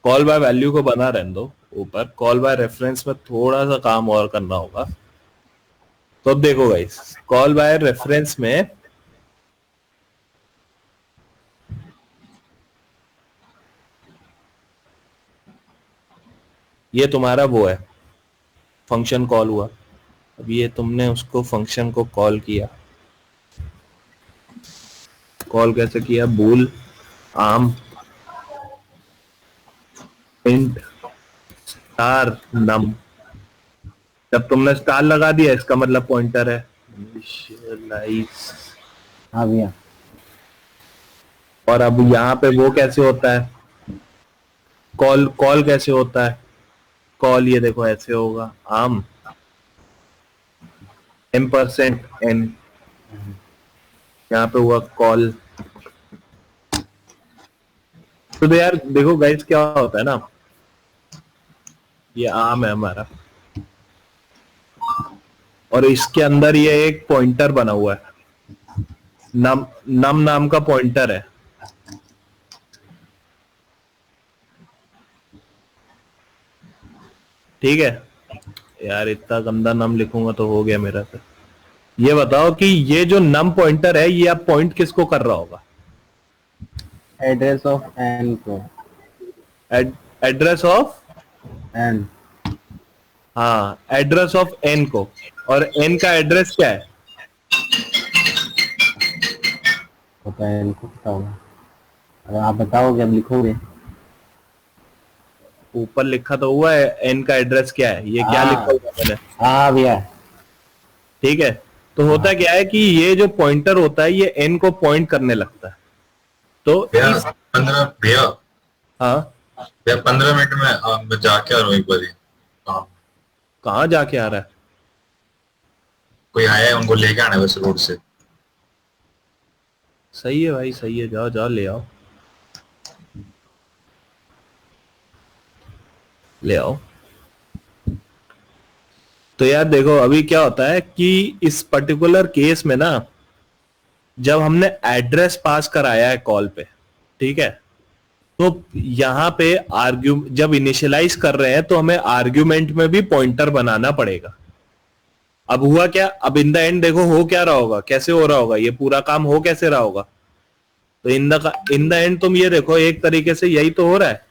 कॉल बाय वैल्यू को बना रहने दो ऊपर, कॉल बाय रेफरेंस में थोड़ा सा काम और करना होगा। तो अब देखो गाइस, कॉल बाय रेफरेंस में ये तुम्हारा वो है, फंक्शन कॉल हुआ। अब ये तुमने उसको फंक्शन को कॉल किया, कॉल कैसे किया, बूल आर्म इंट स्टार नम। जब तुमने स्टार लगा दिया इसका मतलब पॉइंटर है। इनिशियलाइज। हाँ भैया। और अब यहाँ पे वो कैसे होता है, कॉल कॉल कैसे होता है, कॉल ये देखो ऐसे होगा, आर्म %n, यहाँ पे हुआ कॉल। तो यार देखो गाइस क्या होता है ना, ये आर्म है हमारा, और इसके अंदर ये एक पॉइंटर बना हुआ है, नम नाम का पॉइंटर है। ठीक है यार, इतना गंदा नम लिखूंगा तो हो गया मेरा। तो ये बताओ कि ये जो नम पॉइंटर है, ये अब पॉइंट किसको कर रहा होगा? एड्रेस ऑफ एन को। Address of n. हाँ, एड्रेस ऑफ एन को। और एन का एड्रेस क्या है? पता है इनको, पता होगा। अगर आप बताओगे, अब लिखोगे। ऊपर लिखा तो हुआ है एन का एड्रेस क्या है, ये क्या लिखा हुआ है मैंने? हाँ भैया। ठीक है, तो होता क्या है कि ये जो पॉइंटर होता है ये एन को पॉइंट करने लगता है। तो भैया इस 15 भैया हाँ भैया 15 मिनट में मैं जाके आ रहा हूँ एक बार। हाँ कहाँ जाके आ रहा है? कोई आया है, उनको लेके आना है बस रोड से। सही है भाई, सही है, जाओ जाओ ले आओ, ले आओ। तो यार देखो अभी क्या होता है कि इस पर्टिकुलर केस में ना, जब हमने एड्रेस पास कराया है कॉल पे, ठीक है, तो यहां पे जब इनिशियलाइज कर रहे हैं तो हमें आर्ग्यूमेंट में भी पॉइंटर बनाना पड़ेगा। अब हुआ क्या, अब इन द एंड देखो हो क्या रहा होगा, कैसे हो रहा होगा, ये पूरा काम हो कैसे रहा होगा। तो इन द एंड तुम ये देखो, एक तरीके से यही तो हो रहा है।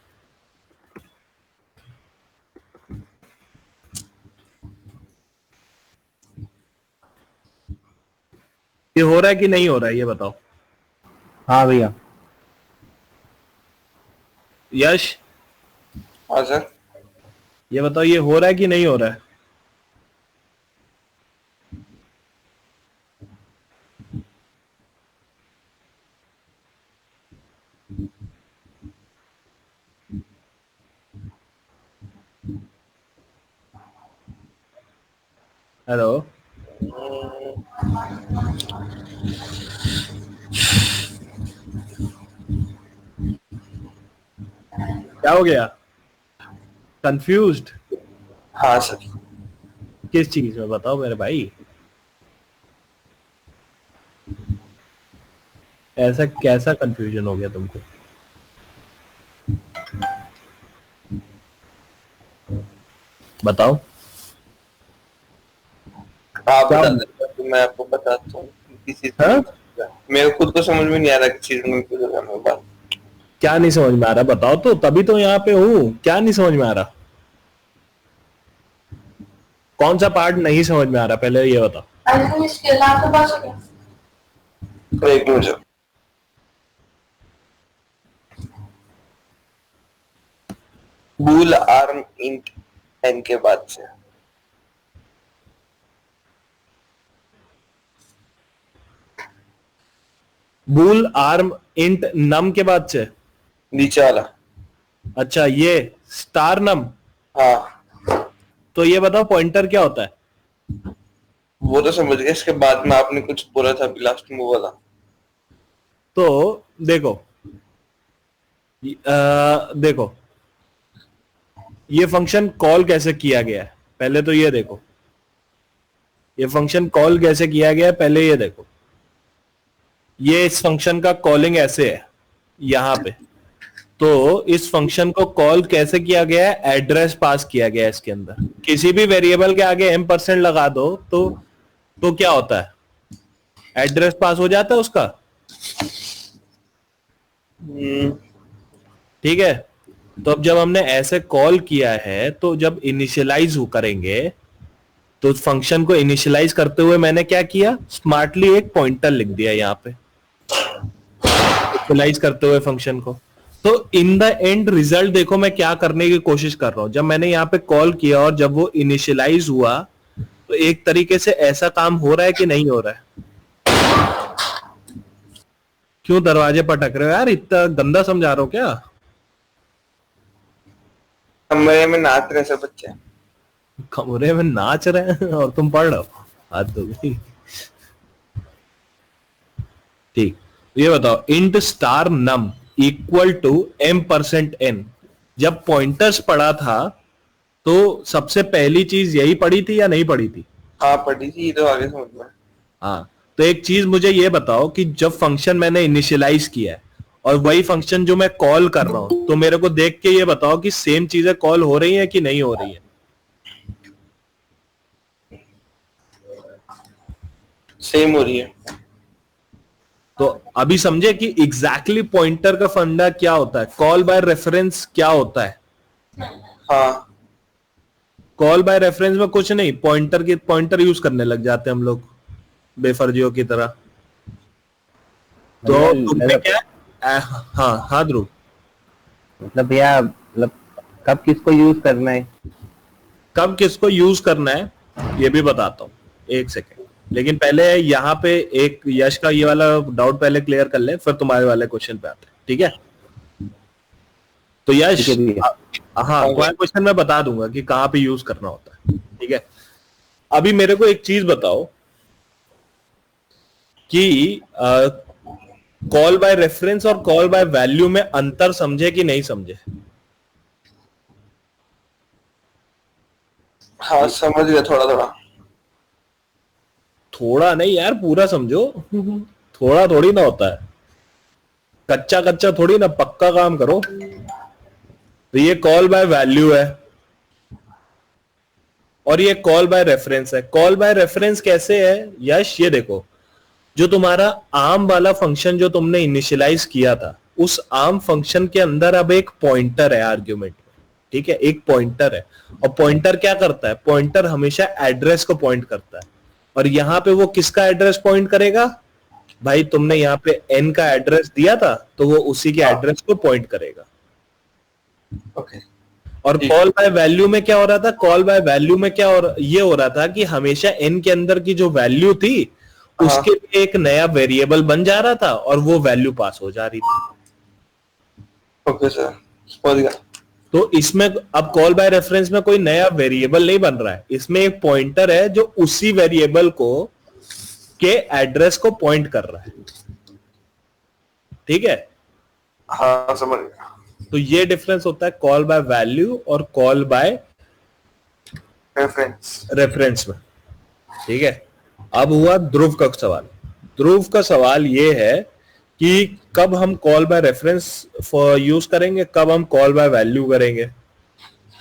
ये हो रहा है कि नहीं हो रहा है, ये बताओ। हाँ भैया। यश हाँ सर। ये बताओ, ये हो रहा है कि नहीं हो रहा है? हेलो, क्या हो गया? कंफ्यूज्ड? हाँ सर। किस चीज में बताओ मेरे भाई, ऐसा कैसा कंफ्यूजन हो गया तुमको? बताओ। आप क्या? बता देते तो मैं आपको बताता हूँ किसी हाँ? मेरे खुद को समझ में नहीं आ रहा किस चीज में कंफ्यूज हो गया मैं बात। क्या नहीं समझ में आ रहा बताओ, तो तभी तो यहाँ पे हूँ, क्या नहीं समझ में आ रहा? कौन सा पार्ट नहीं समझ में आ रहा, पहले ये बताओ। आपके पास हो गया? एक मिनट सर। बूल आर्म इंट एन के बाद से बूल आर्म इंट नम के बाद से? नीचे वाला। अच्छा, ये स्टार नम। हाँ तो ये बताओ पॉइंटर क्या होता है? वो तो समझ गया, इसके बाद में आपने कुछ बोला था अभी लास्ट में वो वाला। तो देखो, देखो ये फंक्शन कॉल कैसे किया गया है, पहले तो ये देखो, ये फंक्शन कॉल कैसे किया गया है, पहले ये देखो। ये इस फंक्शन का कॉलिंग ऐसे है यहां पे। तो इस फंक्शन को कॉल कैसे किया गया है, एड्रेस पास किया गया है इसके अंदर। किसी भी वेरिएबल के आगे m% लगा दो तो क्या होता है, एड्रेस पास हो जाता है उसका। ठीक है, तो अब जब हमने ऐसे कॉल किया है, तो जब इनिशियलाइज करेंगे, तो फंक्शन को इनिशियलाइज करते हुए मैंने क्या किया, स्मार्टली एक पॉइंटर लिख दिया यहां पे इनिशियलाइज करते हुए फंक्शन को। तो इन द एंड रिजल्ट देखो मैं क्या करने की कोशिश कर रहा हूं। जब मैंने यहाँ पे कॉल किया और जब वो इनिशियलाइज हुआ, तो एक तरीके से ऐसा काम हो रहा है कि नहीं हो रहा है? क्यों दरवाजे पटक रहे हो यार, इतना गंदा समझा रहे हो क्या? कमरे में नाच रहे सब बच्चे। कमरे में नाच रहे हैं और तुम पढ़ रहे हो, हाथ धो गई। ठीक, ये बताओ, int star num equal to m%n। जब पॉइंटर्स पढ़ा था तो सबसे पहली चीज यही पढ़ी थी या नहीं पढ़ी थी? हाँ पढ़ी थी, तो आगे समझ में। हाँ, तो एक चीज मुझे ये बताओ कि जब फंक्शन मैंने इनिशियलाइज किया है और वही फंक्शन जो मैं कॉल कर रहा हूं, तो मेरे को देख के ये बताओ कि सेम चीजें कॉल हो रही है कि नहीं हो रही है? सेम हो रही है। तो अभी समझे कि एग्जैक्टली पॉइंटर का फंडा क्या होता है, कॉल बाय रेफरेंस क्या होता है। हाँ कॉल बाय रेफरेंस में कुछ नहीं, पॉइंटर यूज करने लग जाते हैं हम लोग बेफर्जियों की तरह। तो तुमने क्या, हाँ हाँ ध्रुव, मतलब भैया, मतलब कब किसको यूज करना है? कब किसको यूज करना है ये भी बताता हूँ, एक सेकेंड। लेकिन पहले यहाँ पे एक यश का ये वाला डाउट पहले क्लियर कर ले, फिर तुम्हारे वाले क्वेश्चन पे आते हैं, ठीक है? तो यश, ठीक है भैया। हाँ, क्वेश्चन मैं बता दूंगा कि कहाँ पे यूज करना होता है। ठीक है, अभी मेरे को एक चीज बताओ कि कॉल बाय रेफरेंस और कॉल बाय वैल्यू में अंतर समझे कि नहीं समझे? हाँ समझ गया, थोड़ा थोड़ा। थोड़ा नहीं यार, पूरा समझो। थोड़ा थोड़ी ना होता है, कच्चा कच्चा थोड़ी ना, पक्का काम करो। तो ये कॉल बाय वैल्यू है और ये कॉल बाय रेफरेंस है। कॉल बाय रेफरेंस कैसे है यश? ये देखो, जो तुम्हारा आर्म वाला फंक्शन जो तुमने इनिशियलाइज किया था, उस आर्म फंक्शन के अंदर अब एक पॉइंटर है आर्ग्यूमेंट में। ठीक है, एक पॉइंटर है, और पॉइंटर क्या करता है? पॉइंटर हमेशा एड्रेस को पॉइंट करता है। और यहां पे वो किसका एड्रेस पॉइंट करेगा? भाई तुमने यहाँ पे n का एड्रेस दिया था, तो वो उसी के एड्रेस को पॉइंट करेगा। ओके। और कॉल बाय वैल्यू में क्या हो रहा था? कॉल बाय वैल्यू में क्या ये हो रहा था कि हमेशा n के अंदर की जो वैल्यू थी उसके लिए एक नया वेरिएबल बन जा रहा था और वो वैल्यू पास हो जा रही थी। ओके सर, समझ गया। तो इसमें अब कॉल बाय रेफरेंस में कोई नया वेरिएबल नहीं बन रहा है, इसमें एक पॉइंटर है जो उसी वेरिएबल को के एड्रेस को पॉइंट कर रहा है। ठीक है, हाँ समझ गया। तो ये डिफरेंस होता है कॉल बाय वैल्यू और कॉल बाय रेफरेंस में। ठीक है, अब हुआ ध्रुव का सवाल। ध्रुव का सवाल ये है कि कब हम कॉल बाय रेफरेंस यूज करेंगे, कब हम कॉल बाय वैल्यू करेंगे।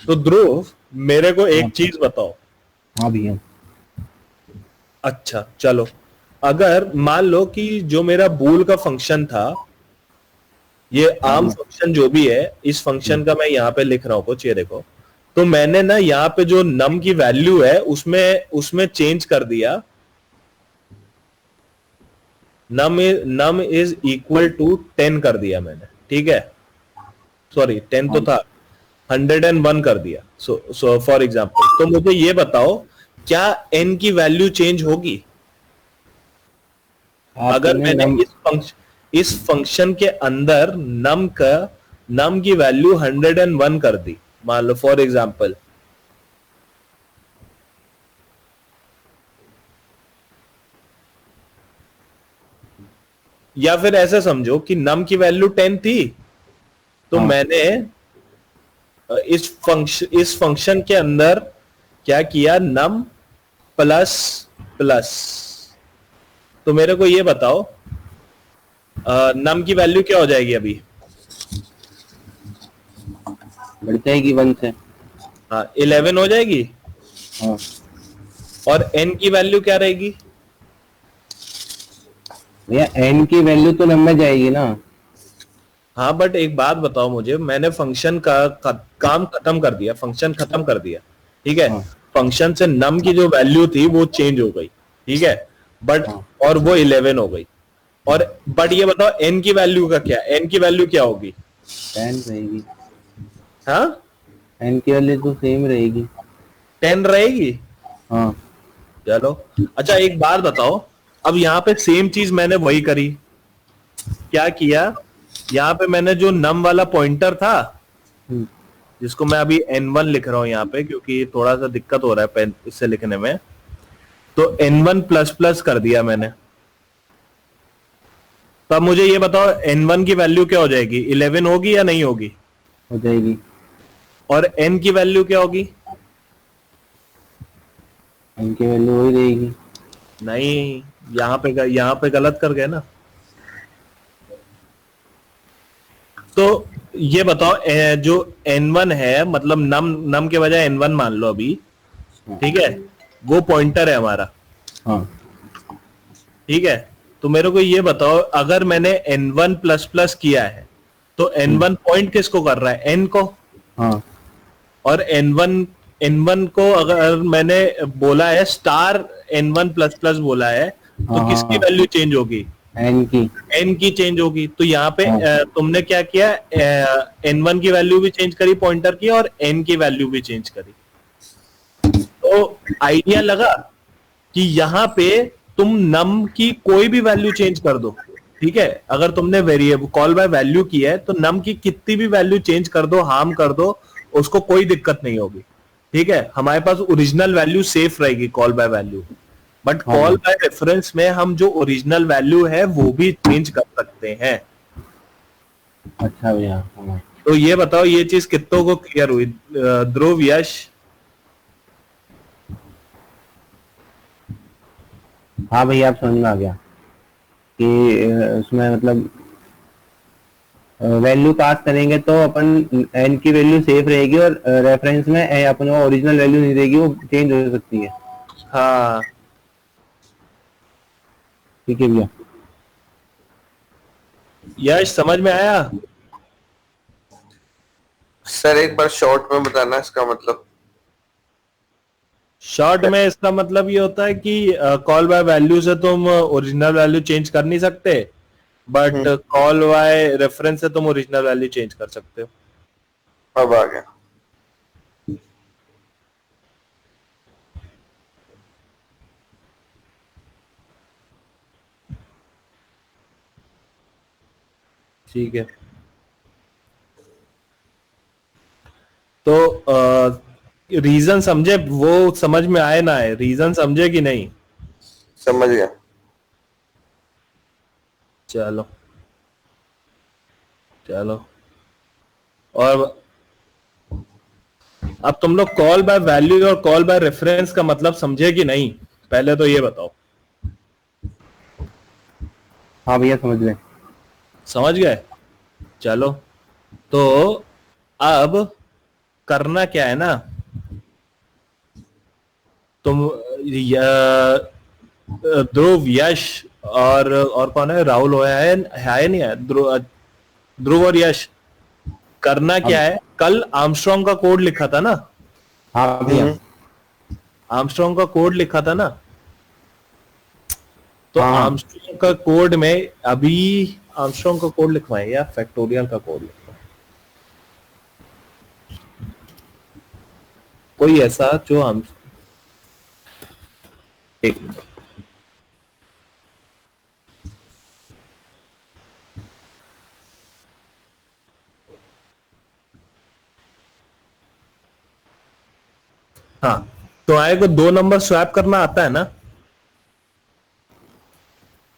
तो ध्रुव मेरे को एक चीज बताओ। हाँ भैया। अच्छा चलो, अगर मान लो कि जो मेरा बूल का फंक्शन था, ये आर्म फंक्शन जो भी है, इस फंक्शन का मैं यहाँ पे लिख रहा हूं कुछ, ये देखो। तो मैंने ना यहाँ पे जो नम की वैल्यू है उसमें चेंज कर दिया। नम इज इक्वल टू 10 कर दिया मैंने। ठीक है, सॉरी 10 तो था, 101 कर दिया। सो फॉर एग्जाम्पल, तो मुझे ये बताओ क्या n की वैल्यू चेंज होगी अगर मैंने इस फंक्शन के अंदर नम की वैल्यू 101 कर दी, मान लो फॉर एग्जाम्पल। या फिर ऐसा समझो कि नम की वैल्यू 10 थी, तो मैंने इस फंक्शन के अंदर क्या किया? Num plus plus. तो मेरे को ये बताओ नम की वैल्यू क्या हो जाएगी अभी? बढ़ जाएगी 1 से। हाँ, 11 हो जाएगी। हाँ। और n की वैल्यू क्या रहेगी? भैया n की वैल्यू तो नम में जाएगी ना। हाँ, बट एक बात बताओ मुझे, मैंने फंक्शन का काम खत्म कर दिया, फंक्शन खत्म कर दिया। ठीक है, फंक्शन से नम की जो वैल्यू थी वो चेंज हो गई। ठीक है, बट और वो 11 हो गई। और बट ये बताओ n की वैल्यू का क्या? n की वैल्यू क्या होगी? 10 रहेगी। हाँ, n की वैल्यू तो सेम रहेगी, 10 रहेगी। हाँ। चलो, अच्छा एक बात बताओ, अब यहाँ पे सेम चीज मैंने वही करी। क्या किया? यहाँ पे मैंने जो नम वाला पॉइंटर था, जिसको मैं अभी n1 लिख रहा हूं यहाँ पे क्योंकि थोड़ा सा दिक्कत हो रहा है पेन इससे लिखने में, तो n1 प्लस प्लस कर दिया मैंने। तब मुझे ये बताओ n1 की वैल्यू क्या हो जाएगी? 11 होगी या नहीं होगी? हो जाएगी। और n की वैल्यू क्या होगी? n की वैल्यू वही रहेगी। नहीं, यहाँ पे गलत कर गए ना। तो ये बताओ जो n1 है, मतलब नम के बजाय n1 मान लो अभी। ठीक है, वो पॉइंटर है हमारा। हाँ। ठीक है, तो मेरे को ये बताओ अगर मैंने n1 प्लस प्लस किया है तो n1 पॉइंट किसको कर रहा है? n को। हाँ। और n1 को अगर मैंने बोला है स्टार n1 प्लस प्लस बोला है, तो किसकी वैल्यू चेंज होगी? n की चेंज होगी। तो यहाँ पे तुमने क्या किया? n1 की वैल्यू भी चेंज करी पॉइंटर की, और n की वैल्यू भी चेंज करी। तो आइडिया लगा कि यहाँ पे तुम नम की कोई भी वैल्यू चेंज कर दो। ठीक है, अगर तुमने वेरिएबल कॉल बाय वैल्यू की है तो नम की कितनी भी वैल्यू चेंज कर दो, हार्म कर दो, उसको कोई दिक्कत नहीं होगी, ठीक है। हमारे पास ओरिजिनल वैल्यू सेफ रहेगी कॉल बाय वैल्यू, बट हाँ। कॉल बाय रेफरेंस में हम जो ओरिजिनल वैल्यू है वो भी चेंज कर सकते हैं। अच्छा भैया। हाँ। तो ये बताओ ये चीज कितनों को क्लियर हुई? ध्रुव, यश? हाँ भैया, आप समझ में आ गया कि उसमें मतलब वैल्यू पास करेंगे तो अपन एन की वैल्यू सेफ रहेगी और रेफरेंस में अपन को ओरिजिनल वैल्यू नहीं रहेगी, वो चेंज हो सकती है। हाँ ठीक है भैया। यश, समझ में आया? सर एक बार शॉर्ट में बताना इसका मतलब। शॉर्ट में इसका मतलब ये होता है कि कॉल बाय वैल्यू से तुम ओरिजिनल वैल्यू चेंज कर नहीं सकते, बट कॉल बाय रेफरेंस से तुम ओरिजिनल वैल्यू चेंज कर सकते हो। अब आ गया। ठीक है, तो रीजन समझे? वो समझ में आए ना आए, रीजन समझे कि नहीं? समझ गया। चलो चलो, और अब तुम लोग कॉल बाय वैल्यू और कॉल बाय रेफरेंस का मतलब समझे कि नहीं, पहले तो ये बताओ। हाँ भैया, समझ गए। समझ गए? चलो, तो अब करना क्या है ना, तुम ध्रुव, यश और कौन है, राहुल है नहीं है, ध्रुव और यश, करना क्या है, कल आर्मस्ट्रॉन्ग का कोड लिखा था ना? हाँ भैया। आर्मस्ट्रॉन्ग का कोड लिखा था ना? तो हाँ। आर्मस्ट्रॉन्ग का कोड में अभी आर्मस्ट्रॉन्ग का कोड लिखवाएं या फैक्टोरियल का कोड लिखवाएं? कोई ऐसा जो हम, एक मिनट, हाँ, तो आए को 2 नंबर स्वैप करना आता है ना?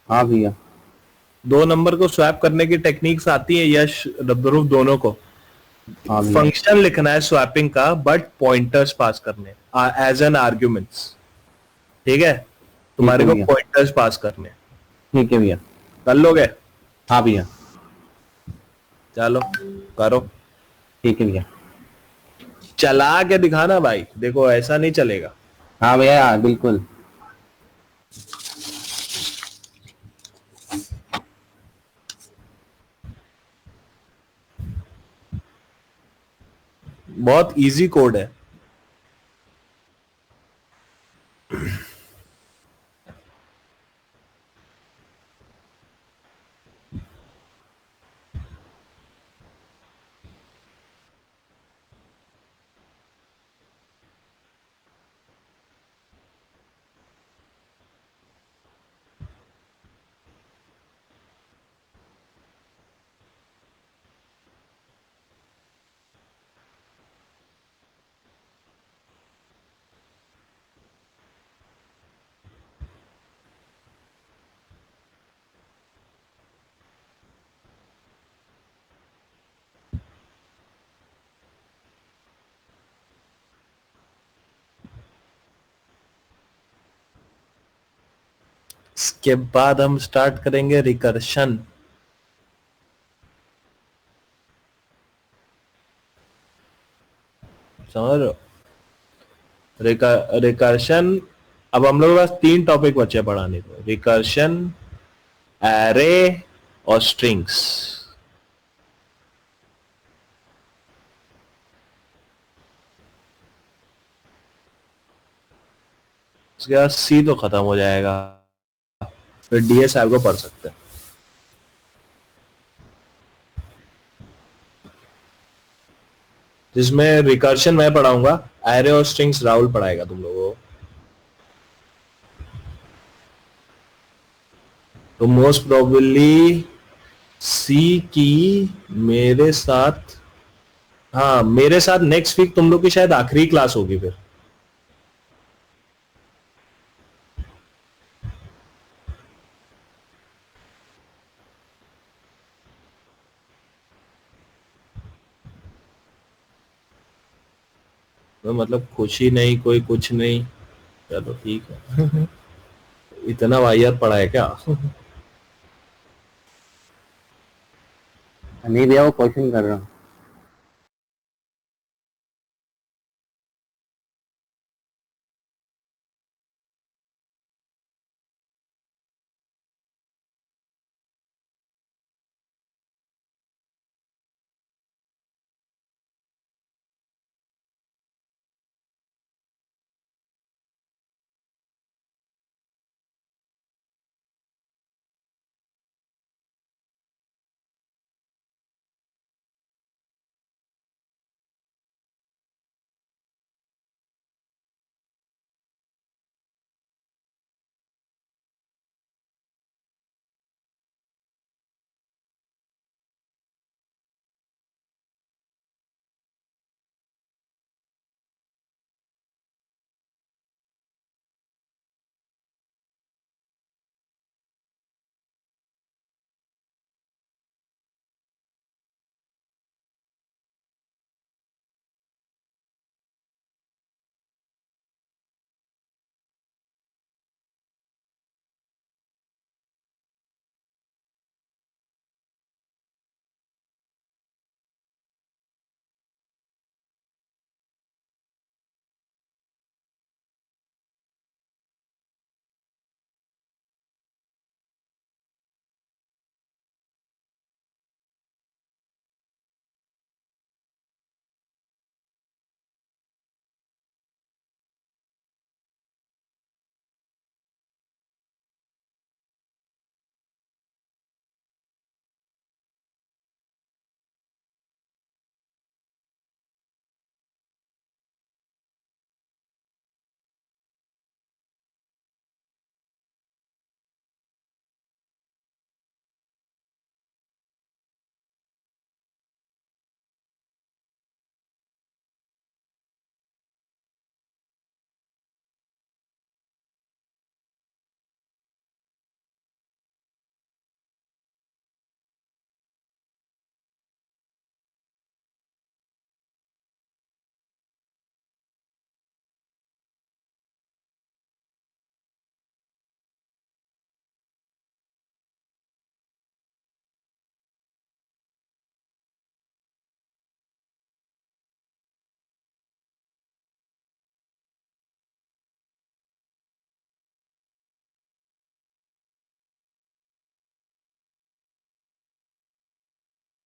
हाँ भैया। 2 नंबर को स्वैप करने की टेक्निक्स आती है यश, ध्रुव, दोनों को? हाँ भैया। फंक्शन लिखना है स्वैपिंग का, बट पॉइंटर्स पास करने एज एन आर्ग्यूमेंट्स, ठीक है? तुम्हारे को भैया। पॉइंटर्स पास करने, ठीक है भैया। कर लोगे? हाँ भैया। चलो करो, ठीक है भैया। चला के दिखाना भाई, देखो ऐसा नहीं चलेगा। हाँ भैया, बिल्कुल। बहुत इजी कोड है। इसके बाद हम स्टार्ट करेंगे रिकर्शन। समझ रहे हो? रिकर्शन, अब हम लोग के पास 3 टॉपिक बचे पढ़ाने को, रिकर्शन, एरे और स्ट्रिंग्स। उसके बाद सी तो खत्म हो जाएगा, फिर डीएसआई को पढ़ सकते हैं। जिसमें रिकर्शन मैं पढ़ाऊंगा, एरे और स्ट्रिंग्स राहुल पढ़ाएगा तुम लोगों को। तो मोस्ट प्रोबेबली सी की मेरे साथ हाँ, मेरे साथ नेक्स्ट वीक तुम लोग की शायद आखिरी क्लास होगी फिर। तो मतलब खुशी नहीं, कोई कुछ नहीं। चलो ठीक है। इतना वाहियात पड़ा है क्या? नहीं भैया, वो क्वेश्चन कर रहा हूँ।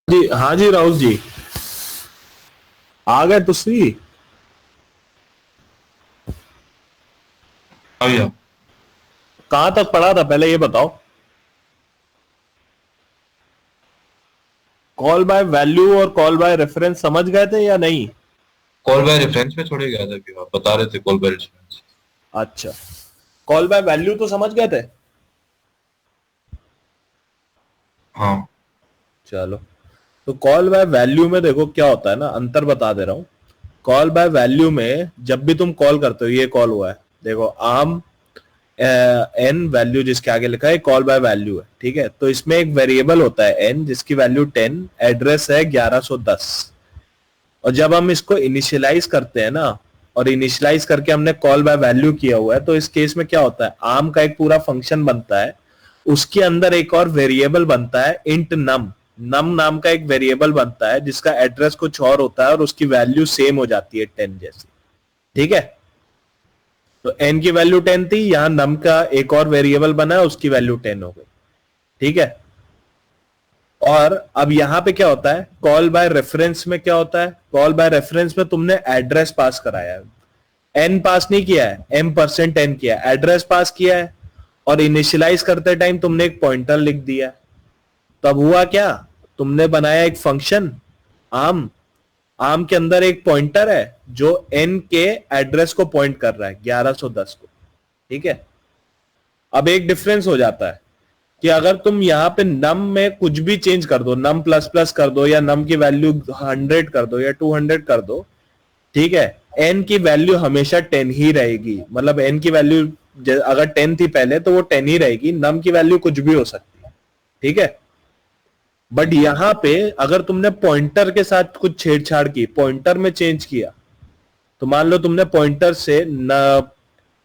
जी हाँ जी, राहुल जी आ गए तुसी? हाँ भैया। कहां तक पढ़ा था पहले ये बताओ। कॉल बाय वैल्यू और कॉल बाय रेफरेंस समझ गए थे या नहीं? कॉल बाय रेफरेंस में छोड़े गया था भैया, बता रहे थे कॉल बाय रेफरेंस। अच्छा, कॉल बाय वैल्यू तो समझ गए थे। हाँ। चलो, तो कॉल बाय वैल्यू में देखो क्या होता है ना, अंतर बता दे रहा हूं। कॉल बाय वैल्यू में जब भी तुम कॉल करते हो, ये कॉल हुआ है देखो, आर्म एन वैल्यू जिसके आगे लिखा है कॉल बाय वैल्यू है, ठीक है। तो इसमें एक वेरिएबल होता है एन जिसकी वैल्यू 10, एड्रेस है 1110। और जब हम इसको इनिशियलाइज करते हैं ना, और इनिशियलाइज करके हमने कॉल बाय वैल्यू किया हुआ है, तो इस केस में क्या होता है, आर्म का एक पूरा फंक्शन बनता है, उसके अंदर एक और वेरिएबल बनता है इंट नम। नम नाम का एक वेरिएबल बनता है जिसका एड्रेस कुछ और होता है और उसकी वैल्यू सेम हो जाती है 10 जैसी, ठीक है। तो एन की वैल्यू 10 थी, यहां नम का एक और वेरिएबल बना है, उसकी वैल्यू 10 हो गई, ठीक है। और अब यहां पे क्या होता है, कॉल बाय रेफरेंस में क्या होता है, कॉल बाय रेफरेंस में तुमने एड्रेस पास कराया है, एन पास नहीं किया है, m% n किया है, एड्रेस पास किया है। और इनिशियलाइज करते टाइम तुमने एक पॉइंटर लिख दिया। तब हुआ क्या, तुमने बनाया एक फंक्शन आर्म, आर्म के अंदर एक पॉइंटर है जो n के एड्रेस को पॉइंट कर रहा है 1110 को, ठीक है। अब एक डिफरेंस हो जाता है, कि अगर तुम यहाँ पे नम में कुछ भी चेंज कर दो, नम प्लस प्लस कर दो या नम की वैल्यू 100 कर दो या 200 कर दो, ठीक है, एन की वैल्यू हमेशा 10 ही रहेगी। मतलब एन की वैल्यू अगर 10 थी पहले तो वो 10 ही रहेगी, नम की वैल्यू कुछ भी हो सकती है, ठीक है। बट यहाँ पे अगर तुमने पॉइंटर के साथ कुछ छेड़छाड़ की, पॉइंटर में चेंज किया, तो मान लो तुमने पॉइंटर से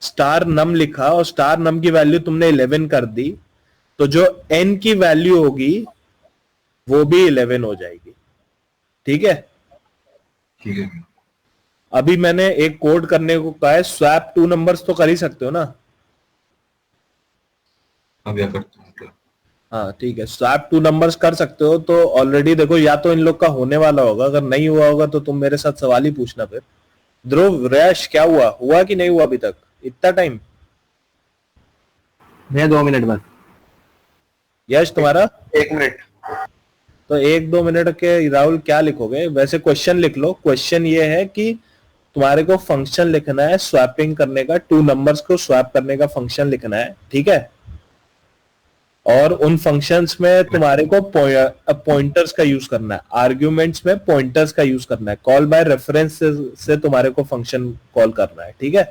स्टार नम लिखा और स्टार नम की वैल्यू तुमने 11 कर दी, तो जो एन की वैल्यू होगी वो भी 11 हो जाएगी, ठीक है। ठीक है। अभी मैंने एक कोड करने को कहा है, स्वैप 2 नंबर्स तो कर ही सकते हो ना? अब क्या करते हैं क्या? हाँ ठीक है, स्वैप 2 नंबर्स कर सकते हो। तो ऑलरेडी देखो, या तो इन लोग का होने वाला होगा, अगर नहीं हुआ होगा तो तुम मेरे साथ सवाल ही पूछना फिर। ध्रुव, रैश, क्या हुआ, हुआ कि नहीं हुआ अभी तक? इतना टाइम? भैया 2 मिनट बस। यश तुम्हारा? 1 मिनट। तो 1-2 मिनट के राहुल क्या लिखोगे? वैसे क्वेश्चन लिख लो। क्वेश्चन ये है कि तुम्हारे को फंक्शन लिखना है स्वैपिंग करने का, 2 नंबर्स को स्वैप करने का फंक्शन लिखना है, ठीक है। और उन फंक्शंस में तुम्हारे को पॉइंटर्स का यूज करना है, आर्ग्यूमेंट्स में पॉइंटर्स का यूज करना है, कॉल बाय रेफरेंस से तुम्हारे को फंक्शन कॉल करना है, ठीक है।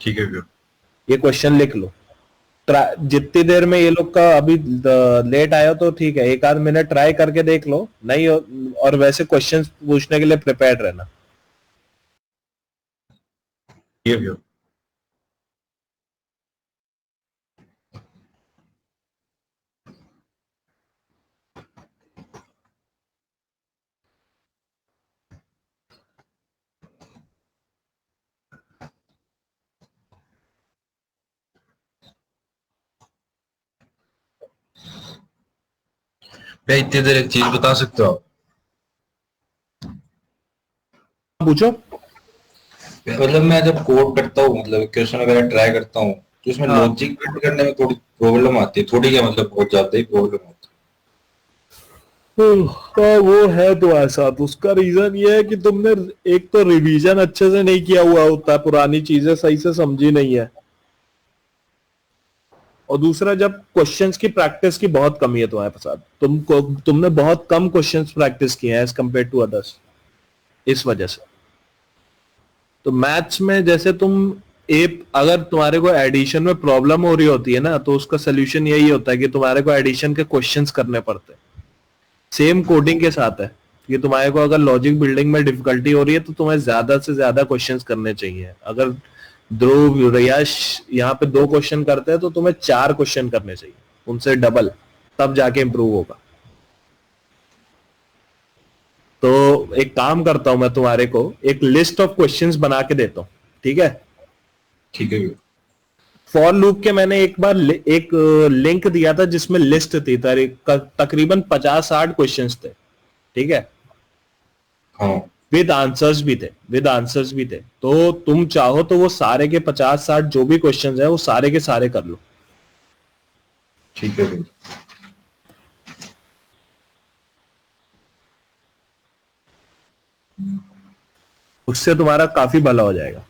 ठीक है भैया। ये क्वेश्चन लिख लो। जितनी देर में ये लोग का अभी लेट आया तो ठीक है, 1 आध मिनट ट्राई करके देख लो, नहीं और वैसे क्वेश्चंस पूछने के लिए प्रिपेयर्ड रहना। ठीक है भैया। भैया इतनी देर एक चीज बता सकते हो आप? पूछो। मतलब मैं जब कोड करता हूँ, मतलब क्वेश्चन वगैरह ट्राई करता हूँ, तो उसमें हाँ। लॉजिक बिल्ड करने में थोड़ी प्रॉब्लम आती है। थोड़ी क्या, मतलब बहुत ज्यादा ही प्रॉब्लम आती हाँ, वो है तुम्हारे साथ। उसका रीजन ये है कि तुमने एक तो रिवीजन अच्छे से नहीं किया हुआ होता है, पुरानी चीजें सही से समझी नहीं है, और दूसरा जब क्वेश्चंस की प्रैक्टिस की बहुत कमी है तुम्हारे साथ, तुमने बहुत कम क्वेश्चंस प्रैक्टिस किए हैं एज कम्पेयर टू अदर्स, इस वजह से। तो मैथ्स में जैसे तुम अगर तुम्हारे को एडिशन में प्रॉब्लम हो रही होती है ना, तो उसका सोल्यूशन यही होता है कि तुम्हारे को एडिशन के क्वेश्चंस करने पड़ते हैं। सेम कोडिंग के साथ है कि तुम्हारे को अगर लॉजिक बिल्डिंग में डिफिकल्टी हो रही है तो तुम्हें ज्यादा से ज्यादा क्वेश्चंस करने चाहिए। अगर ध्रुव, यश यहाँ पे 2 क्वेश्चन करते हैं तो तुम्हें 4 क्वेश्चन करने चाहिए, उनसे डबल, तब जाके इंप्रूव होगा। तो एक काम करता हूं, मैं तुम्हारे को एक लिस्ट ऑफ क्वेश्चंस बना के देता हूं, ठीक है। है। ठीक है भैया। फॉर लूप के मैंने एक बार एक लिंक दिया था जिसमें लिस्ट थी, तकरीबन 50-60 क्वेश्चंस थे, ठीक है। हाँ विद आंसर्स भी थे, तो तुम चाहो तो वो सारे के 50-60 जो भी क्वेश्चंस है वो सारे के सारे कर लो। ठीक है भैया। उससे तुम्हारा काफी भला हो जाएगा।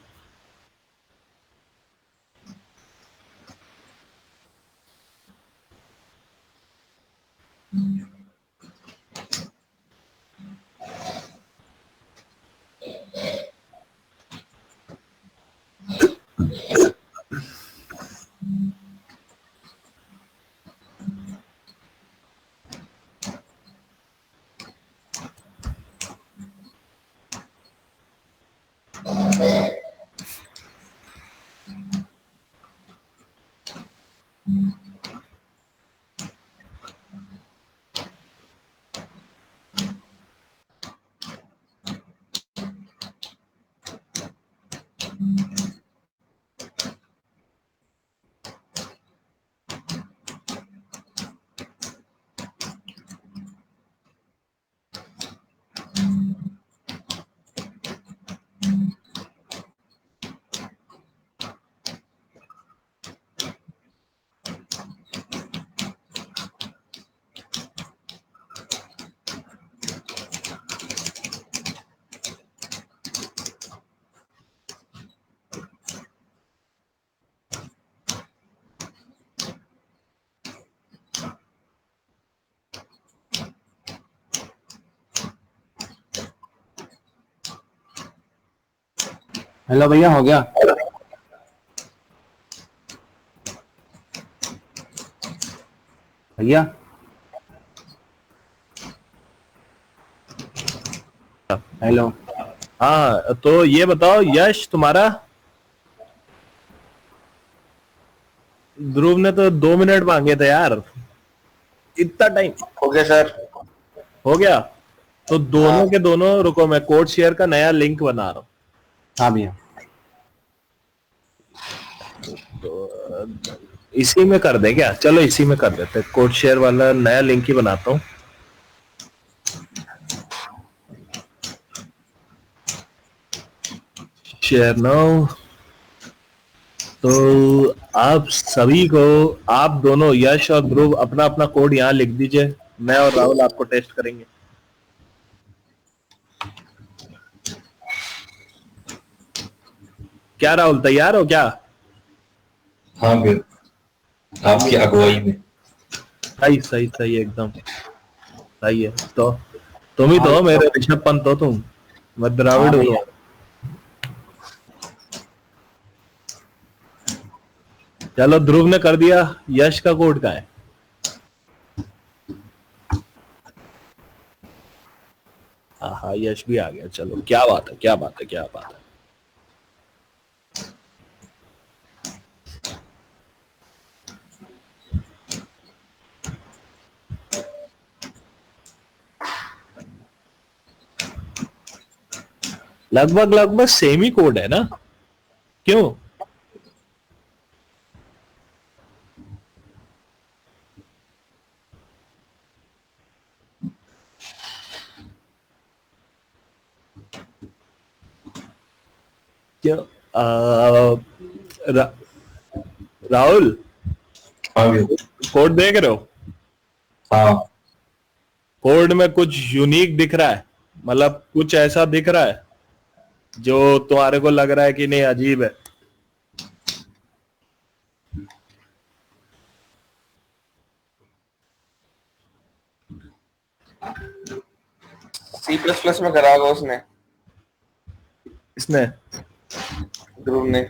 हेलो भैया, हो गया? भैया हेलो। हाँ तो ये बताओ यश तुम्हारा, ध्रुव ने तो 2 मिनट मांगे थे यार, इतना टाइम हो गया सर। हो गया? तो हाँ दोनों के दोनों, रुको मैं कोड शेयर का नया लिंक बना रहा हूँ। हाँ भैया। तो इसी में कर दे क्या? चलो इसी में कर देते, कोड शेयर वाला नया लिंक ही बनाता हूँ। Share now. तो आप सभी को, आप दोनों यश और ध्रुव अपना अपना कोड यहाँ लिख दीजिए, मैं और राहुल आपको टेस्ट करेंगे। क्या राहुल, तैयार हो क्या? हाँ भैया, आपकी अगुवाई में। सही सही सही, एकदम सही है। तो तुम ही तो हो मेरे ऋषभ पंत हो तुम, मैं हाँ द्राविड हूँ। भैया। चलो ध्रुव ने कर दिया, यश का कोड का है? हाँ यश भी आ गया, चलो क्या बात है, क्या बात है, क्या बात है। लगभग लगभग सेम ही कोड है ना, क्यों? क्यों? रा, राहुल हाँ भैया। कोड देख रहे हो? हाँ कोड में कुछ यूनिक दिख रहा है, मतलब कुछ ऐसा दिख रहा है जो तुम्हारे को लग रहा है कि नहीं अजीब है? C++ में करा होगा उसने, इसने? ध्रुव ने।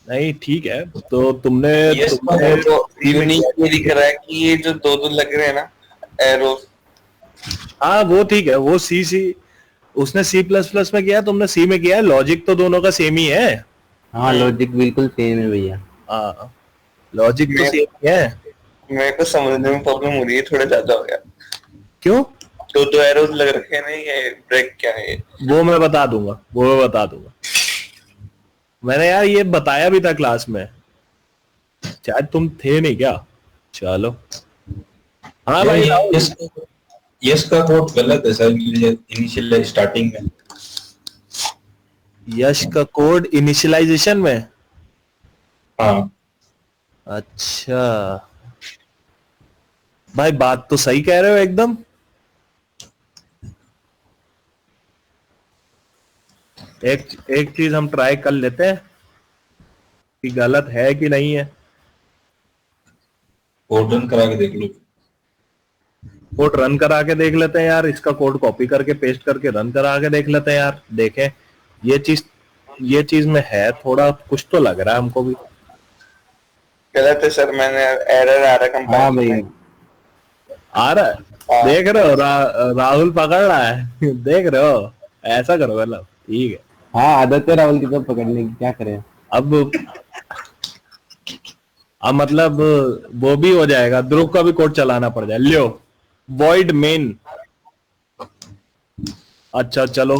नहीं ठीक है, तो तुमने ये तुमने तो यूनिक ये दिख रहा है कि ये जो दो दो लग रहे हैं ना एरोस। हाँ वो ठीक है, वो सी सी, उसने सी प्लस प्लस में किया, तुमने सी में किया है, लॉजिक तो दोनों का सेम ही है। हाँ लॉजिक बिल्कुल सेम है भैया। हाँ लॉजिक तो मैं- सेम ही है। मेरे को समझने में प्रॉब्लम हो रही है, थोड़ा ज्यादा हो गया। क्यों? तो दो एरोस लग रखे हैं ना, ये ब्रेक क्या है ये? वो मैं बता दूंगा, वो मैं बता दूंगा। मैंने यार ये बताया भी था क्लास में, शायद तुम थे नहीं क्या? चलो हाँ भाई भैया, राहुल। यस का कोड गलत है सर, इनिशियल स्टार्टिंग में। यश का कोड इनिशियलाइजेशन में? हाँ अच्छा भाई, बात तो सही कह रहे हो एकदम। एक एक चीज हम ट्राई कर लेते हैं कि गलत है कि नहीं है। कोड रन करा के देख लो। कोड रन करा के देख लेते हैं यार, इसका कोड कॉपी करके पेस्ट करके रन करा के देख लेते हैं यार, देखें ये चीज में है, थोड़ा कुछ तो लग रहा है हमको भी। गलत है सर, मैंने एरर आ रहा हाँ कंपाइल भैया। में। आ रहा है? हाँ। देख रहे हो राहुल पकड़ रहा है देख रहे हो, ऐसा करो मतलब, ठीक है। हाँ आदत है राहुल की तो पकड़ने की, क्या करें। अब मतलब वो भी हो जाएगा, ध्रुव का भी कोड चलाना पड़ जाए, लियो वॉइड मेन। अच्छा चलो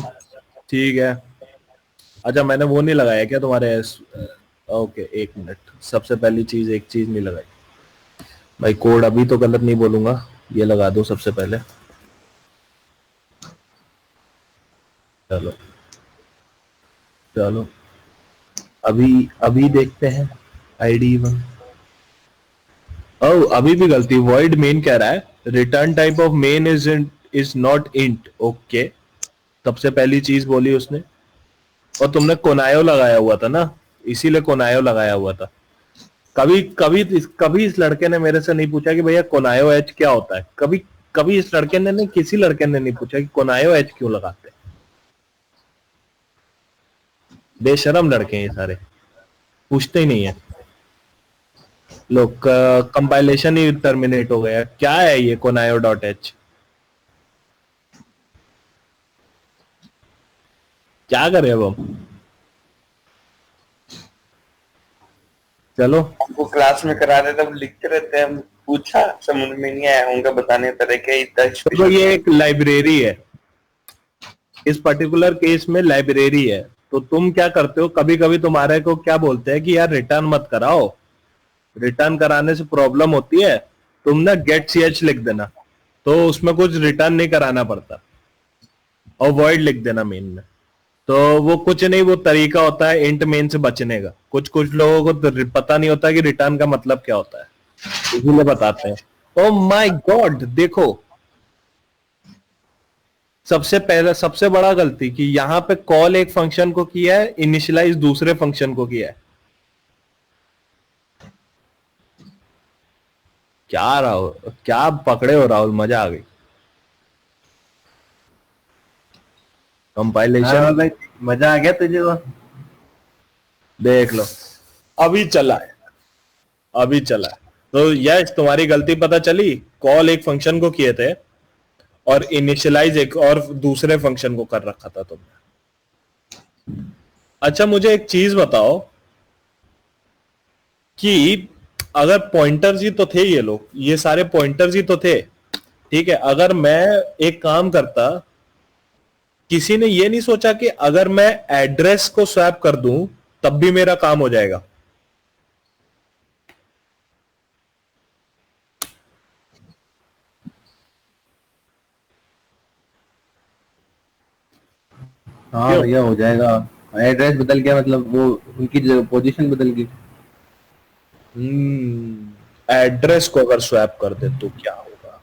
ठीक है। अच्छा मैंने वो नहीं लगाया क्या तुम्हारे ओके एक मिनट, सबसे पहली चीज एक चीज नहीं लगाई भाई, कोड अभी तो गलत नहीं बोलूंगा, ये लगा दो सबसे पहले। चलो चलो अभी अभी देखते हैं आईडी 1। ओ अभी भी गलती, वॉइड मेन कह रहा है, return type of main is not int. Okay सबसे पहली चीज बोली उसने, और तुमने कोनायो लगाया हुआ था ना, इसीलिए कोनायो लगाया हुआ था। कभी कभी कभी इस लड़के ने मेरे से नहीं पूछा कि भैया कोनायो एच क्या होता है, कभी कभी इस लड़के ने नहीं, किसी लड़के ने नहीं पूछा कि कोनायो एच क्यों लगाते हैं। बेशरम लड़के हैं ये सारे, पूछते ही नहीं है लोग। कंपाइलेशन ही टर्मिनेट हो गया, क्या है ये conaio.h? क्या करें अब हम? चलो वो क्लास में करा रहे तब लिखते रहते हैं, पूछा समझ में नहीं आया, उनका बताने का तरीका ही इतना तो स्पेशल। ये एक लाइब्रेरी है, इस पर्टिकुलर केस में लाइब्रेरी है। तो तुम क्या करते हो, कभी कभी तुम्हारे को क्या बोलते हैं कि यार रिटर्न मत कराओ, रिटर्न कराने से प्रॉब्लम होती है, तुम ना गेट ch लिख देना, तो उसमें कुछ रिटर्न नहीं कराना पड़ता, और वॉइड लिख देना मेन में। तो वो कुछ नहीं, वो तरीका होता है इंट मेन से बचने का। कुछ कुछ लोगों को तो पता नहीं होता कि रिटर्न का मतलब क्या होता है, इसीलिए बताते हैं। ओ माय गॉड, देखो सबसे पहले सबसे बड़ा गलती कि यहाँ पे कॉल एक फंक्शन को किया है, इनिशियलाइज दूसरे फंक्शन को किया है। क्या राहुल, क्या पकड़े हो राहुल, मजा आ गई। हाँ कंपाइलेशन भाई, मजा आ गया तुझे तो। देख लो, अभी चला है, अभी चला है। तो यस, तुम्हारी गलती पता चली, कॉल एक फंक्शन को किए थे और इनिशियलाइज एक और दूसरे फंक्शन को कर रखा था तुमने। अच्छा मुझे एक चीज बताओ कि अगर पॉइंटर्स ही तो थे, ये लोग ये सारे पॉइंटर्स ही तो थे, ठीक है, अगर मैं एक काम करता, किसी ने ये नहीं सोचा कि अगर मैं एड्रेस को स्वैप कर दूं तब भी मेरा काम हो जाएगा? हाँ क्यों? भैया हो जाएगा। एड्रेस बदल गया मतलब वो उनकी पोजीशन बदल गई। एड्रेस को अगर स्वैप कर दे तो क्या होगा?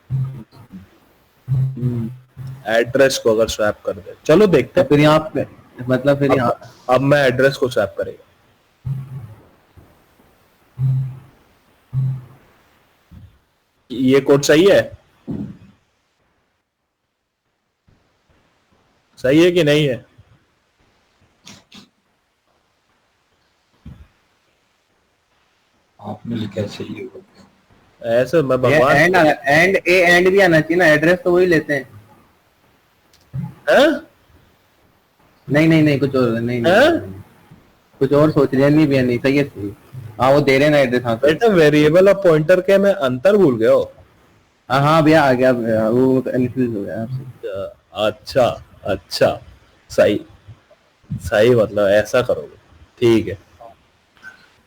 एड्रेस को अगर स्वैप कर दे, चलो देखते तो हैं। फिर यहाँ पे मतलब फिर यहाँ अब मैं एड्रेस को स्वैप करेगा, ये कोड सही है? सही है कि नहीं है? आपने लिखा सही होगा। ऐसे मैं ये भगवान एंड भी आना चाहिए ना, एड्रेस तो वही लेते हैं। हैं? नहीं नहीं नहीं, कुछ और नहीं नहीं, हैं? नहीं, नहीं। कुछ और सोच रहे हैं, नहीं भैया नहीं, सही है सही है। हाँ वो दे रहे हैं ना एड्रेस, हाँ सही। बेटा वेरिएबल और पॉइंटर के मैं अंतर भूल गया हो। हाँ हाँ भैया आ गया भैया, वो कंफ्यूज हो गया आपसे। अच्छा, अच्छा, सही, सही, मतलब ऐसा करोगे, ठीक है।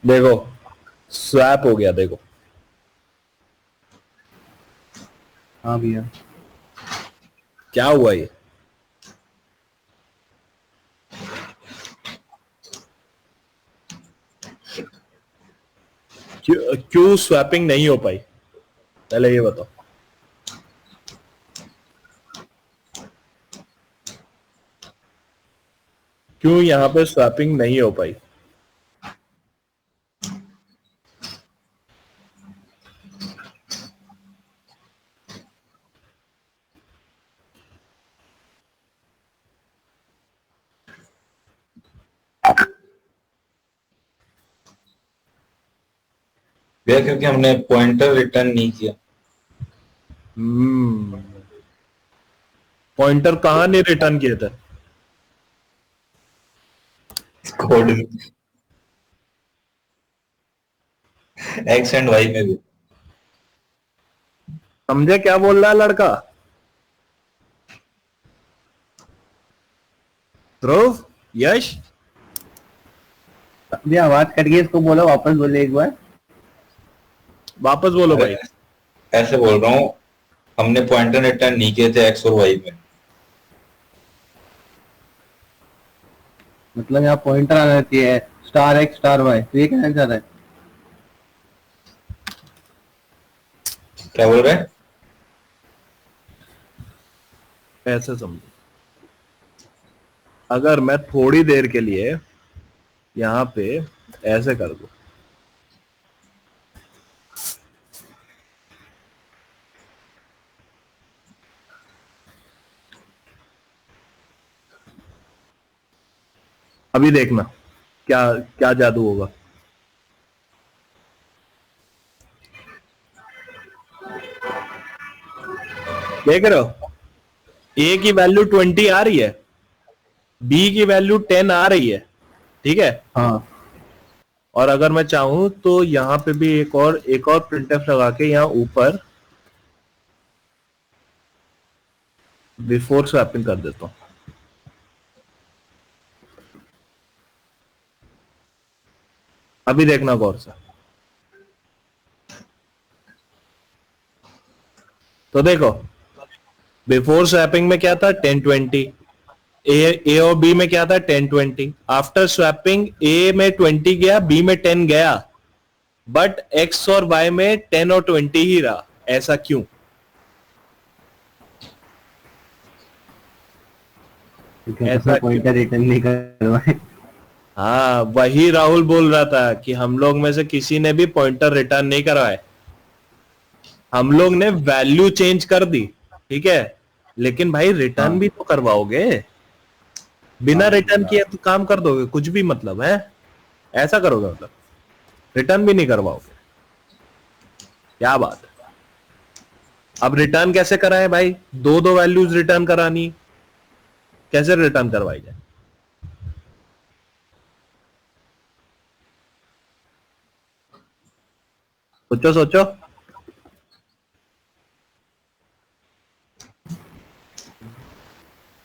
देखो स्वैप हो गया, देखो हाँ भैया। क्या हुआ ये। क्यों स्वैपिंग नहीं हो पाई, पहले ये बताओ। क्यों यहां पे स्वैपिंग नहीं हो पाई? भैया क्योंकि हमने पॉइंटर रिटर्न नहीं किया। पॉइंटर कहां नहीं रिटर्न किए थे? कोड एक्स एंड वाई में भी। समझे क्या बोल रहा है लड़का? ध्रुव, यश, भैया आवाज कट गई, इसको बोलो वापस बोले एक बार। वापस बोलो भाई। ऐसे बोल रहा हूँ, हमने पॉइंटर रिटर्न नहीं किए थे एक्स और वाई में। मतलब यहाँ पॉइंटर आना चाहिए स्टार एक्स स्टार वाई, तो ये कहना चाह रहा है। क्या बोल रहे हैं? ऐसे समझो, अगर मैं थोड़ी देर के लिए यहां पे ऐसे कर दूं, अभी देखना क्या क्या जादू होगा? देख रहे हो, ए की वैल्यू 20 आ रही है, बी की वैल्यू 10 आ रही है, ठीक है। हाँ और अगर मैं चाहूं तो यहां पे भी एक और प्रिंटफ लगा के यहां ऊपर बिफोर स्वैपिंग कर देता हूं। अभी देखना गौर से। तो देखो, बिफोर स्वैपिंग में क्या था, 1020। ए और बी में क्या था, 1020। आफ्टर स्वैपिंग ए में 20 गया, बी में 10 गया, बट एक्स और वाई में 10 और 20 ही रहा। ऐसा क्यों? क्योंकि ऐसा उसमें क्यों? पॉइंटर रिटर्न नहीं करवाए। हाँ, वही राहुल बोल रहा था कि हम लोग में से किसी ने भी पॉइंटर रिटर्न नहीं करवाए। हम लोग ने वैल्यू चेंज कर दी, ठीक है, लेकिन भाई रिटर्न हाँ भी तो करवाओगे। बिना रिटर्न किए तो काम कर दोगे, कुछ भी मतलब है? ऐसा करोगे मतलब, रिटर्न भी नहीं करवाओगे? क्या बात है। अब रिटर्न कैसे कराएं भाई? दो दो वैल्यूज रिटर्न करानी, कैसे रिटर्न करवाई जाए? सोचो सोचो।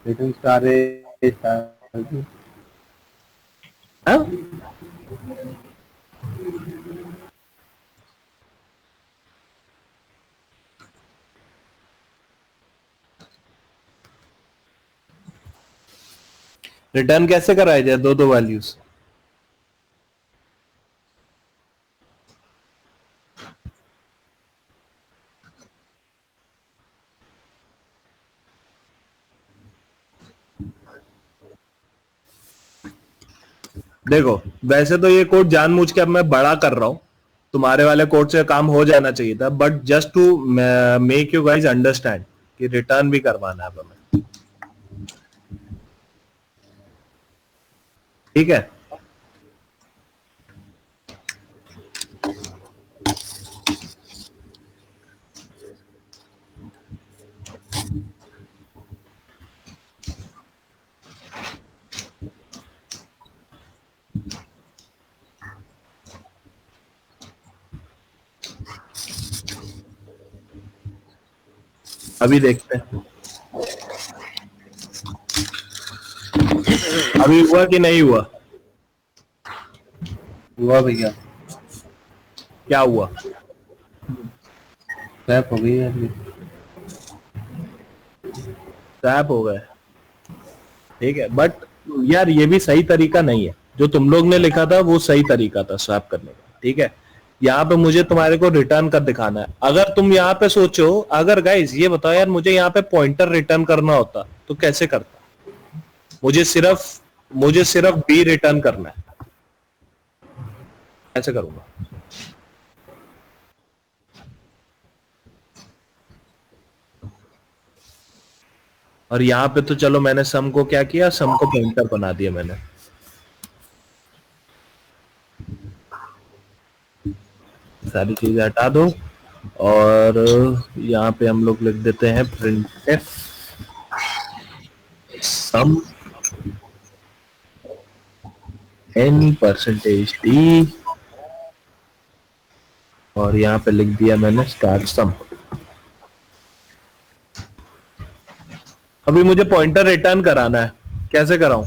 Return star star. हाँ? रिटर्न कैसे कराया जाए दो दो वैल्यूज? देखो, वैसे तो ये कोड जानबूझ के अब मैं बड़ा कर रहा हूं, तुम्हारे वाले कोड से काम हो जाना चाहिए था, but just to make you guys understand कि रिटर्न भी करवाना है अब हमें, ठीक है। अभी देखते हैं अभी हुआ कि नहीं हुआ। हुआ भैया, क्या हुआ? स्वैप हो गई यार ये। स्वैप हो गए, ठीक है, बट यार ये भी सही तरीका नहीं है। जो तुम लोग ने लिखा था वो सही तरीका था स्वैप करने का, ठीक है। यहाँ पे मुझे तुम्हारे को रिटर्न कर दिखाना है। अगर तुम यहाँ पे सोचो, अगर गाइस ये बताओ यार, मुझे यहाँ पे पॉइंटर रिटर्न करना होता तो कैसे करता? मुझे सिर्फ बी रिटर्न करना है, ऐसे करूंगा। और यहाँ पे तो चलो मैंने सम को क्या किया, सम को पॉइंटर बना दिया मैंने। सारी चीजें हटा दो और यहाँ पे हम लोग लिख देते हैं printf sum n%d और यहाँ पे लिख दिया मैंने स्टार सम। अभी मुझे पॉइंटर रिटर्न कराना है, कैसे कराऊं?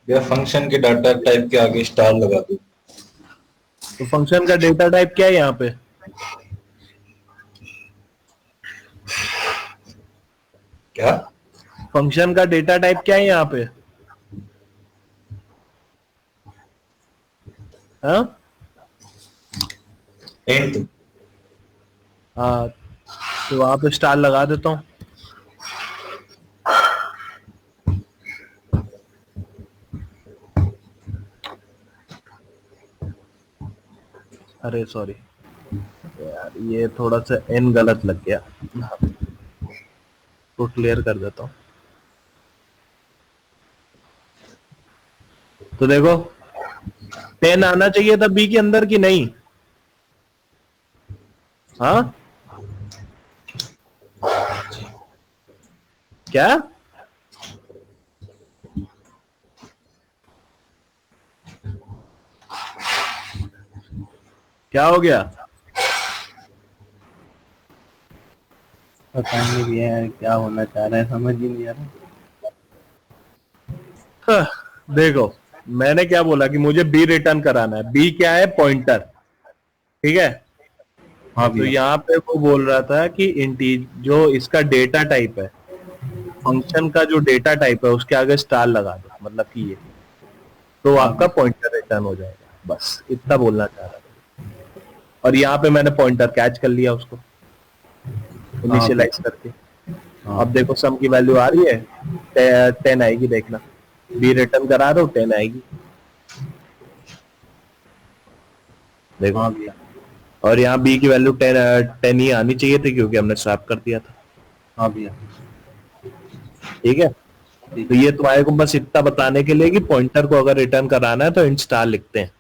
या फंक्शन के डाटा टाइप के आगे स्टार लगा दो। तो फंक्शन का डेटा टाइप क्या है यहाँ पे? क्या? फंक्शन का डेटा टाइप क्या है यहाँ पे? हाँ? इंट। हाँ, तो वहां पे स्टार लगा देता हूँ। अरे सॉरी यार, ये थोड़ा सा एन गलत लग गया, तो क्लियर कर देता हूँ। तो देखो 10 आना चाहिए था बी के अंदर कि नहीं? हाँ क्या? क्या हो गया? पता नहीं भैया क्या होना चाह रहा है, समझ ही नहीं आ रहा। हाँ, देखो मैंने क्या बोला कि मुझे बी रिटर्न कराना है। बी क्या है? पॉइंटर, ठीक है। हाँ तो भैया। यहाँ पे वो बोल रहा था कि इंटीज जो इसका डेटा टाइप है, फंक्शन का जो डेटा टाइप है उसके आगे स्टार लगा दो, मतलब कि ये, तो हाँ आपका भैया। पॉइंटर रिटर्न हो जाएगा। बस इतना बोलना चाह रहा था। और यहाँ पे मैंने पॉइंटर कैच कर लिया उसको हाँ इनिशियलाइज भैया। करके। हाँ अब देखो सम की वैल्यू आ रही है, 10 आएगी, देखना। बी रिटर्न करा दो, 10 आएगी, देखो। हाँ भैया। और यहाँ बी की वैल्यू 10 ही आनी चाहिए थी क्योंकि हमने स्वैप कर दिया था, हाँ भैया। ठीक है। ठीक तो है। ये तुम्हारे को बस इतना बताने के लिए कि पॉइंटर को अगर रिटर्न कराना है तो इंट स्टार लिखते हैं,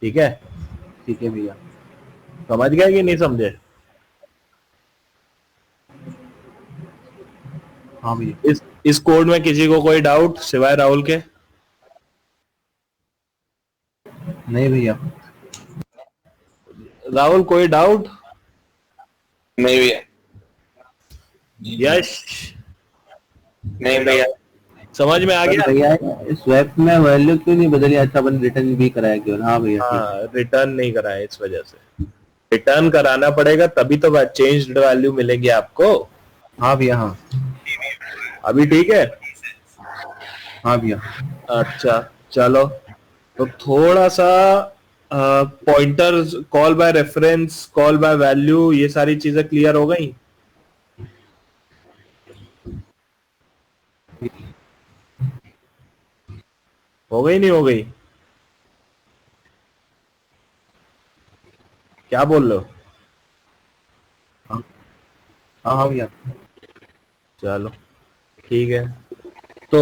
ठीक है। ठीक है भैया। समझ गए कि नहीं समझे? हाँ भैया। इस कोड में किसी को कोई डाउट सिवाय राहुल के? नहीं भैया। राहुल कोई डाउट? नहीं भैया। यश नहीं भैया। समझ में आ पर गया? भैया स्वैप में वैल्यू क्यों नहीं बदली? अच्छा अपन रिटर्न भी कराया क्यों? हाँ भैया ठीक है। हाँ, रिटर्न नहीं कराया इस वजह से। रिटर्न कराना पड़ेगा तभी तो चेंज्ड वैल्यू मिलेगी आपको। हाँ भैया। हाँ। अभी ठीक है। हाँ भैया। अच्छा चलो, तो थोड़ा सा pointers, call by reference, call by value, ये सारी चीजें क्लियर हो गई? हो गई नहीं हो गई? क्या बोल रहे हो? हाँ हाँ भैया। चलो ठीक है। तो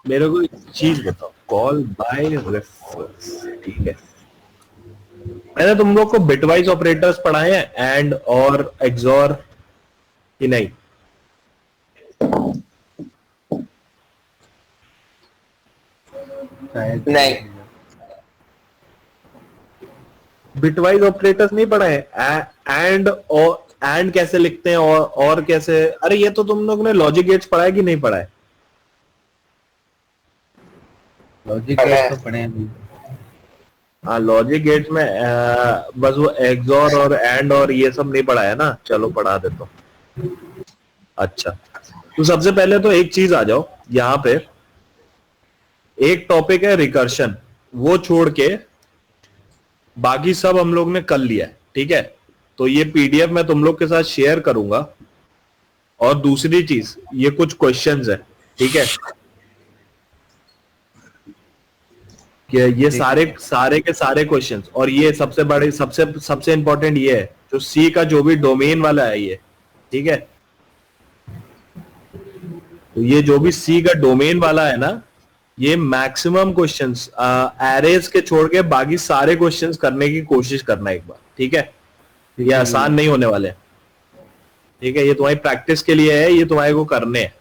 मेरे को एक चीज बताओ, कॉल बाय रेफरेंस, ठीक है। मैंने तुम लोग को बिटवाइज ऑपरेटर्स पढ़ाए हैं, एंड और एक्सॉर कि नहीं? शायद नहीं। बिटवाइज ऑपरेटर्स नहीं पढ़ाए? एंड और एंड कैसे लिखते हैं, और कैसे? अरे ये तो तुम लोग ने लॉजिक गेट्स पढ़ा है कि नहीं पढ़ा है? लॉजिक गेट तो पढ़े हैं भैया। हाँ, लॉजिक गेट्स में बस वो एक्सॉर और एंड और ये सब नहीं पढ़ा है ना। चलो पढ़ा देता हूँ। अच्छा, तो सबसे पहले तो एक चीज आ जाओ यहाँ पे। एक टॉपिक है रिकर्शन, वो छोड़ के बाकी सब हम लोग ने कर लिया है, ठीक है। तो ये पीडीएफ मैं तुम लोग के साथ शेयर करूंगा। और दूसरी चीज, ये कुछ क्वेश्चंस है, ठीक है। कि ये सारे के सारे क्वेश्चंस, और ये सबसे बड़े सबसे सबसे इंपॉर्टेंट ये है, जो सी का जो भी डोमेन वाला है ये, ठीक है। तो ये जो भी सी का डोमेन वाला है ना, ये मैक्सिमम क्वेश्चंस एरेज के छोड़ के बाकी सारे क्वेश्चंस करने की कोशिश करना एक बार, ठीक है। ये आसान नहीं होने वाले, ठीक है। ये तुम्हारी प्रैक्टिस के लिए है, ये तुम्हारे को करने हैं।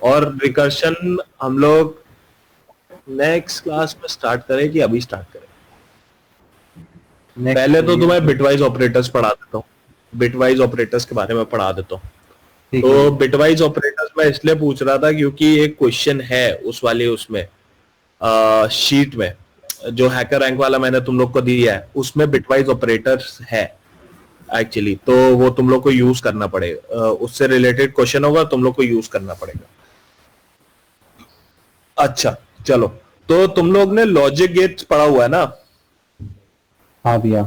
और रिकर्शन हम लोग नेक्स्ट क्लास में स्टार्ट करें कि अभी स्टार्ट करें? पहले तो तुम्हें बिटवाइज ऑपरेटर्स पढ़ा देता हूँ, बिटवाइज ऑपरेटर्स के बारे में पढ़ा देता हूँ। तो बिटवाइज ऑपरेटर्स में इसलिए पूछ रहा था क्योंकि एक क्वेश्चन है उस वाले उसमें शीट में, जो हैकर रैंक वाला मैंने तुम लोग को दिया है, उसमें बिटवाइज ऑपरेटर्स है एक्चुअली। तो वो तुम लोग को यूज करना पड़ेगा, उससे रिलेटेड क्वेश्चन होगा, तुम लोग को यूज करना पड़ेगा। अच्छा चलो, तो तुम लोग ने लॉजिक गेट्स पढ़ा हुआ है ना? हाँ भैया।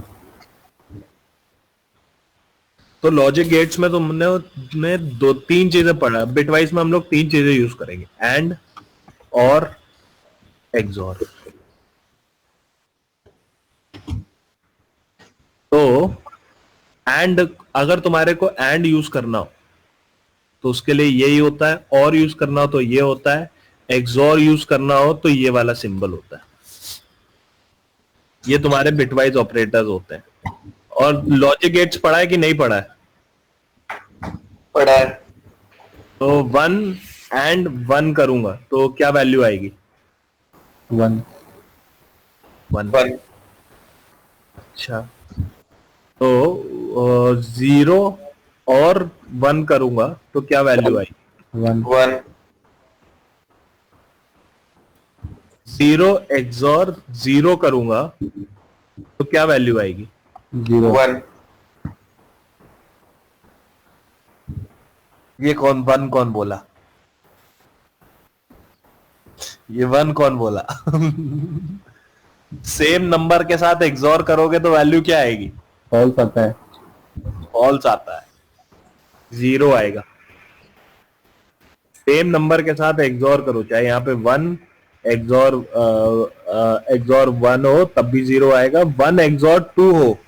तो लॉजिक गेट्स में तुमने दो तीन चीजें पढ़ा, बिटवाइज में हम लोग तीन चीजें यूज करेंगे, एंड और एक्सॉर। तो एंड, अगर तुम्हारे को एंड यूज करना हो तो उसके लिए यही होता है, और यूज करना हो तो ये होता है, एक्सॉर यूज करना हो तो ये वाला सिंबल होता है। ये तुम्हारे बिटवाइज ऑपरेटर्स होते हैं। और लॉजिक गेट्स पढ़ा है कि नहीं पढ़ा है? पढ़ा है। तो 1 एंड 1 करूंगा तो क्या वैल्यू आएगी? 1। 1। 1 अच्छा, तो 0 और 1 करूंगा तो क्या वैल्यू आएगी? 1। 1 0 एक्सॉर 0 करूंगा तो क्या वैल्यू आएगी? 0। 1 ये कौन 1 कौन बोला? ये 1 कौन बोला? सेम नंबर के साथ एक्सॉर करोगे तो वैल्यू क्या आएगी? फॉल्स आता है। फॉल्स आता है, 0 आएगा। सेम नंबर के साथ एक्सॉर करो, चाहे यहाँ पे 1 एक्सॉर 1 हो तब भी 0 आएगा, 1 एक्सॉर 2 हो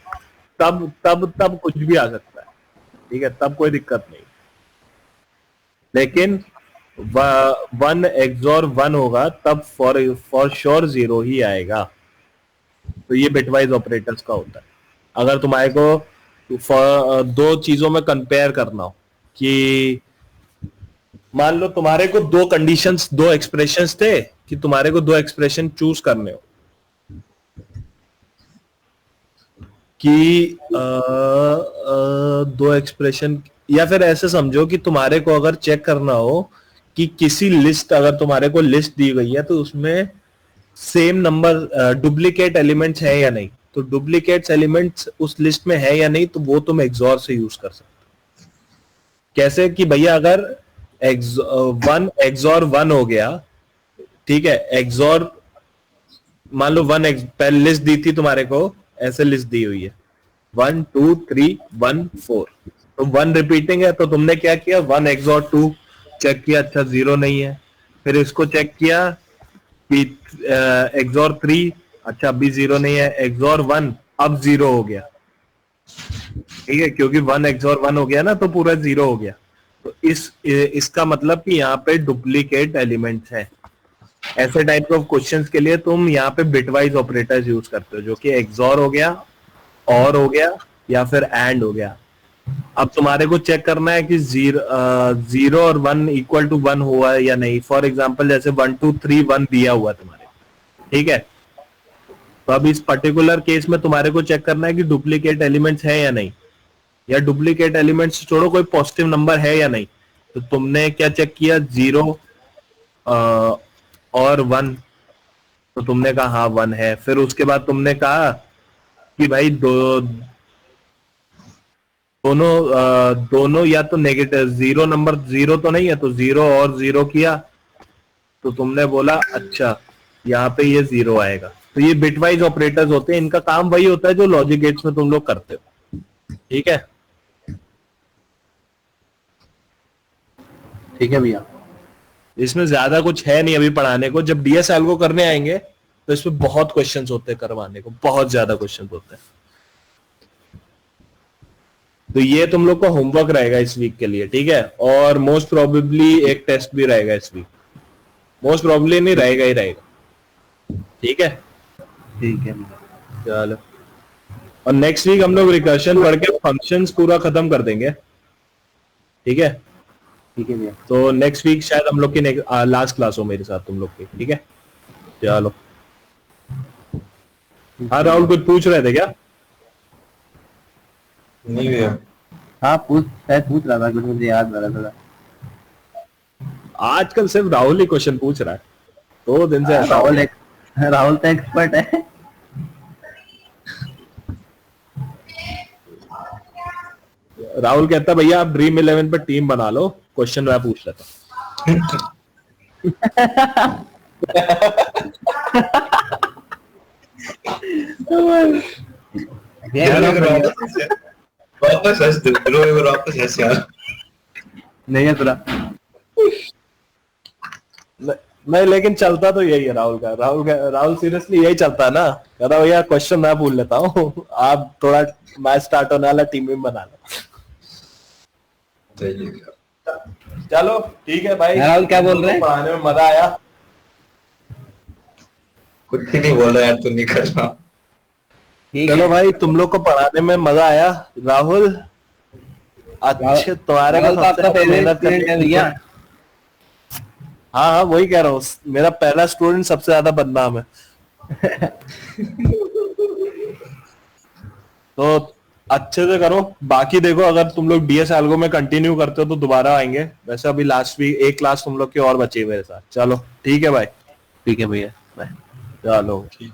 तब तब तब कुछ भी आ सकता है, ठीक है, तब कोई दिक्कत नहीं। लेकिन 1 एक्सॉर 1 होगा तब फॉर श्योर 0 ही आएगा। तो ये बिटवाइज ऑपरेटर्स का होता है। अगर तुम्हारे को दो चीजों में कंपेयर करना हो, कि मान लो तुम्हारे को दो कंडीशंस, दो एक्सप्रेशंस थे, कि तुम्हारे को दो एक्सप्रेशन चूज करने हो, कि दो एक्सप्रेशन, या फिर ऐसे समझो कि तुम्हारे को अगर चेक करना हो कि किसी लिस्ट, अगर तुम्हारे को लिस्ट दी गई है तो उसमें सेम नंबर डुप्लीकेट एलिमेंट्स है या नहीं, तो डुप्लीकेट्स एलिमेंट्स उस लिस्ट में है या नहीं, तो वो तुम एक्सॉर से यूज कर सकते हो। कैसे कि भैया अगर 1 एक्सॉर 1 हो गया, ठीक है, एक्सॉर मान लो 1 पहले लिस्ट दी थी तुम्हारे को, ऐसे लिस्ट दी हुई है 1 2 3 1 4, तो 1 रिपीटिंग है, तो तुमने क्या किया, 1 एक्सॉर 2 चेक किया, अच्छा 0 नहीं है, फिर इसको चेक किया कि एक्सॉर 3, अच्छा अभी 0 नहीं है, एक्सॉर 1 अब 0 हो गया, ठीक है, क्योंकि 1 एक्सॉर 1 हो गया ना तो पूरा 0 हो गया। तो इसका मतलब कि यहाँ पे डुप्लीकेट एलिमेंट्स हैं। ऐसे टाइप ऑफ क्वेश्चंस के लिए तुम यहाँ पे बिटवाइज ऑपरेटर्स यूज करते हो, जो कि एक्सॉर हो गया, और हो गया, या फिर एंड हो गया। अब तुम्हारे को चेक करना है कि 0 और 1 इक्वल टू 1 हुआ है या नहीं। फॉर एग्जांपल जैसे 1 2 3 1 दिया हुआ तुम्हारे, ठीक है, तो अब इस पर्टिकुलर केस में तुम्हारे को चेक करना है कि डुप्लीकेट एलिमेंट्स है या नहीं, या डुप्लीकेट एलिमेंट्स छोड़ो, कोई पॉजिटिव नंबर है या नहीं। तो तुमने क्या चेक किया, 0 और 1, तो तुमने कहा हाँ 1 है। फिर उसके बाद तुमने कहा कि भाई दोनों या तो नेगेटिव, 0 नंबर 0 तो नहीं है, तो 0 और 0 किया, तो तुमने बोला अच्छा यहाँ पे ये 0 आएगा। तो ये बिटवाइज ऑपरेटर्स होते हैं, इनका काम वही होता है जो लॉजिक गेट्स में तुम लोग करते हो, ठीक है। ठीक है भैया। इसमें ज्यादा कुछ है नहीं अभी पढ़ाने को, जब डीएसएल को करने आएंगे तो इसमें बहुत क्वेश्चंस होते हैं करवाने को, बहुत ज्यादा क्वेश्चंस होते हैं। तो ये तुम लोग का होमवर्क रहेगा इस वीक के लिए, ठीक है, और मोस्ट प्रोबेबली एक टेस्ट भी रहेगा इस वीक, मोस्ट प्रोबेबली नहीं रहेगा ही रहेगा, ठीक है। ठीक है भैया। चलो, और नेक्स्ट वीक हम लोग रिकर्शन पढ़ के फंक्शंस पूरा खत्म कर देंगे, ठीक है। ठीक है भैया। तो नेक्स्ट वीक शायद हम लोग की लास्ट क्लास हो मेरे साथ तुम लोग की, ठीक है। चलो, हाँ राहुल कुछ पूछ रहे थे क्या? नहीं भैया। हाँ शायद पूछ रहा था कुछ, मुझे याद आ रहा था। आजकल सिर्फ राहुल ही क्वेश्चन पूछ रहा है, 2 दिन से ऐसा। राहुल तो एक्सपर्ट है। राहुल कहता भैया आप ड्रीम 11 पर टीम बना लो, क्वेश्चन मैं पूछ लेता हूं। वापस हंस दो ब्रो, एक बार वापस हंस यार। नहीं है सुना। नहीं, लेकिन चलता तो यही है राहुल सीरियसली यही चलता है ना, कहता भैया क्वेश्चन मैं भूल लेता हूँ, आप थोड़ा मैच स्टार्ट होने वाला टीम में बना लो। सही है। चलो ठीक है भाई, राहुल क्या बोल रहे हैं? पढ़ाने में मजा आया। कुछ ही नहीं बोल रहा यार, तू नहीं कर रहा। ठीक चलो है भाई, तुम लोग को पढ़ाने में मजा आया। राहुल अच्छे, तुम्हारे को राहुल तो सबसे आपका ज्यादा फेवरेट मेहनत स्टूडेंट है करनी भैया। हाँ हाँ, वही कह रहा हूँ, मेरा पहला स्टूडेंट सबसे ज्यादा बदनाम है। तो अच्छे से करो, बाकी देखो अगर तुम लोग डीएस एल्गो में कंटिन्यू करते हो तो दोबारा आएंगे। वैसे अभी लास्ट वीक एक क्लास तुम लोग की और बची है मेरे साथ। चलो ठीक है भाई। ठीक है भैया, बाय। चलो। ठीक।